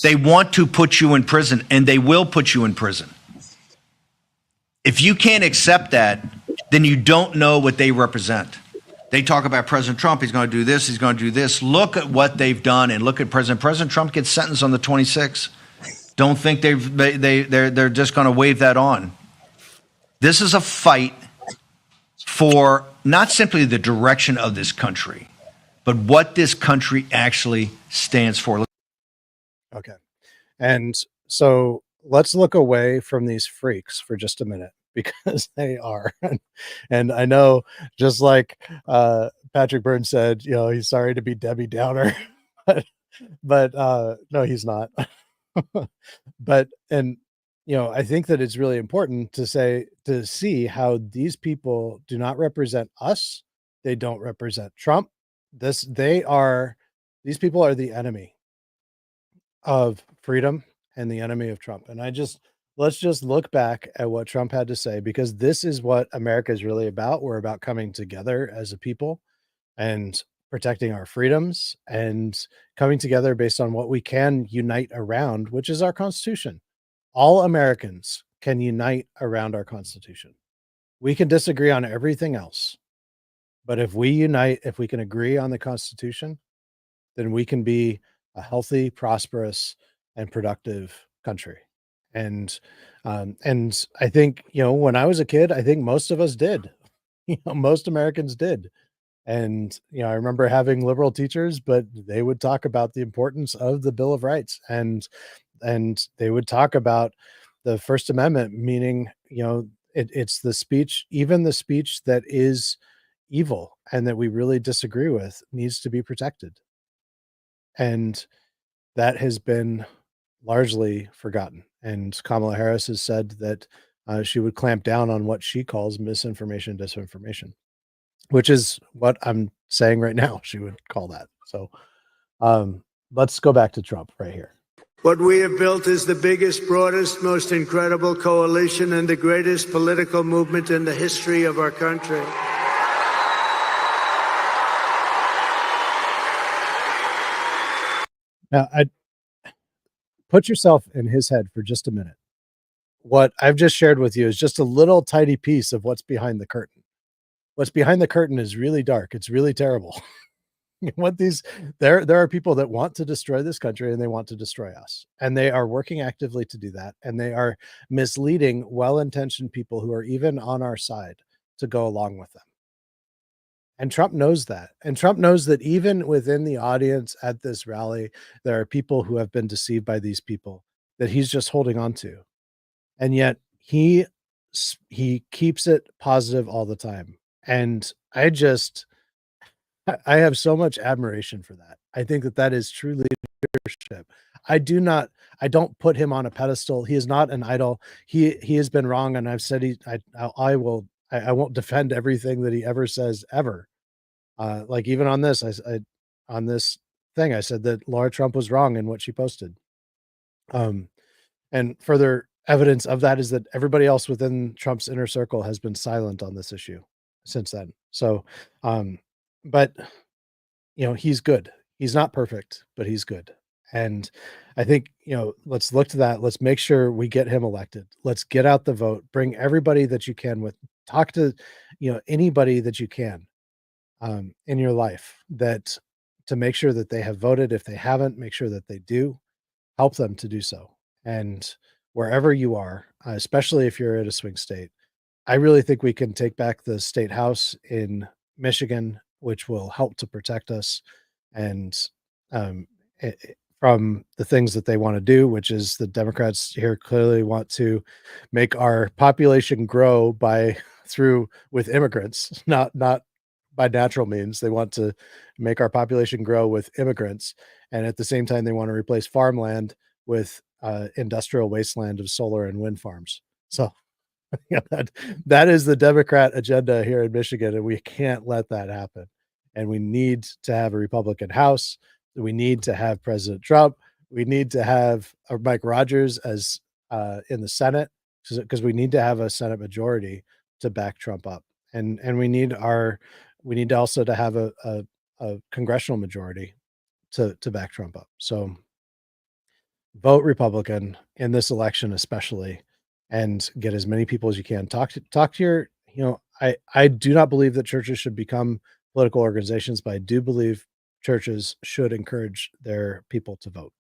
Speaker 5: they want to put you in prison, and they will put you in prison. If you can't accept that, then you don't know what they represent. They talk about President Trump. He's going to do this. He's going to do this. Look at what they've done, and look at President Trump gets sentenced on the 26th. Don't think they're just going to wave that on. This is a fight for not simply the direction of this country, but what this country actually stands for.
Speaker 1: okay. And so let's look away from these freaks for just a minute, because they are. And I know, just like Patrick Byrne said, he's sorry to be Debbie Downer, but no, he's not. But, and I think that it's really important to see how these people do not represent us. They don't represent Trump. These people are the enemy of freedom and the enemy of Trump. And let's just look back at what Trump had to say, because this is what America is really about. We're about coming together as a people and protecting our freedoms, and coming together based on what we can unite around, which is our Constitution. All Americans can unite around our Constitution. We can disagree on everything else, but if we unite, if we can agree on the Constitution, then we can be a healthy, prosperous, and productive country. And I think, when I was a kid, I think most of us did. Most Americans did. And I remember having liberal teachers, but they would talk about the importance of the Bill of Rights, and they would talk about the First Amendment, meaning it's the speech, even the speech that is evil and that we really disagree with, needs to be protected. And that has been largely forgotten. And Kamala Harris has said that she would clamp down on what she calls misinformation, disinformation, which is what I'm saying right now. She would call that. So let's go back to Trump right here.
Speaker 3: What we have built is the biggest, broadest, most incredible coalition and the greatest political movement in the history of our country.
Speaker 1: Now, I put yourself in his head for just a minute. What I've just shared with you is just a little tiny piece of what's behind the curtain. What's behind the curtain is really dark. It's really terrible. What these there are people that want to destroy this country and they want to destroy us. And they are working actively to do that. And they are misleading well-intentioned people who are even on our side to go along with them. And Trump knows that. And Trump knows that even within the audience at this rally, there are people who have been deceived by these people that he's just holding on to. And yet he keeps it positive all the time. And I have so much admiration for that. I think that that is true leadership. I don't put him on a pedestal. He is not an idol. He has been wrong, and I've said I won't defend everything that he ever says ever. Like even on this, on this thing, I said that Laura Trump was wrong in what she posted. And further evidence of that is that everybody else within Trump's inner circle has been silent on this issue since then. So, but he's good. He's not perfect, but he's good. And I think, let's look to that. Let's make sure we get him elected. Let's get out the vote, bring everybody that you can talk to, anybody that you can, in your life to make sure that they have voted. If they haven't, make sure that they do. Help them to do so. And wherever you are, especially if you're at a swing state, I really think we can take back the state house in Michigan, which will help to protect us and from the things that they want to do, which is the Democrats here clearly want to make our population grow with immigrants, not by natural means. They want to make our population grow with immigrants. And at the same time, they want to replace farmland with industrial wasteland of solar and wind farms. So that is the Democrat agenda here in Michigan, and we can't let that happen. And we need to have a Republican House. We need to have President Trump. We need to have Mike Rogers as in the Senate, because we need to have a Senate majority to back Trump up. And we need also to have a congressional majority to back Trump up. So vote Republican in this election, especially, and get as many people as you can. Talk to your, I do not believe that churches should become political organizations, but I do believe churches should encourage their people to vote.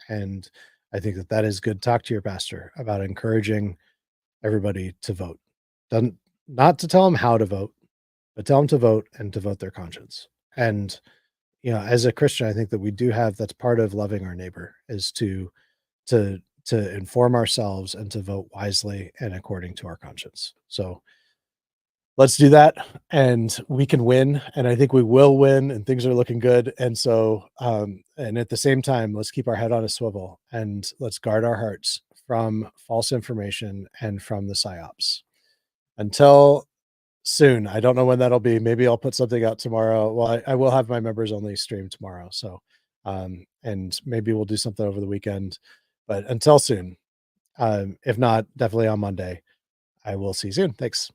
Speaker 1: And I think that is good. Talk to your pastor about encouraging everybody to vote. Not to tell them how to vote, but tell them to vote and to vote their conscience. And, as a Christian, I think that that's part of loving our neighbor, is to inform ourselves and to vote wisely and according to our conscience. So let's do that, and we can win. And I think we will win, and things are looking good. And so, and at the same time, let's keep our head on a swivel and let's guard our hearts from false information and from the PSYOPs. Until soon. I don't know when that'll be. Maybe I'll put something out tomorrow. Well, I will have my members only stream tomorrow. So, and maybe we'll do something over the weekend, but until soon, if not, definitely on Monday, I will see you soon. Thanks.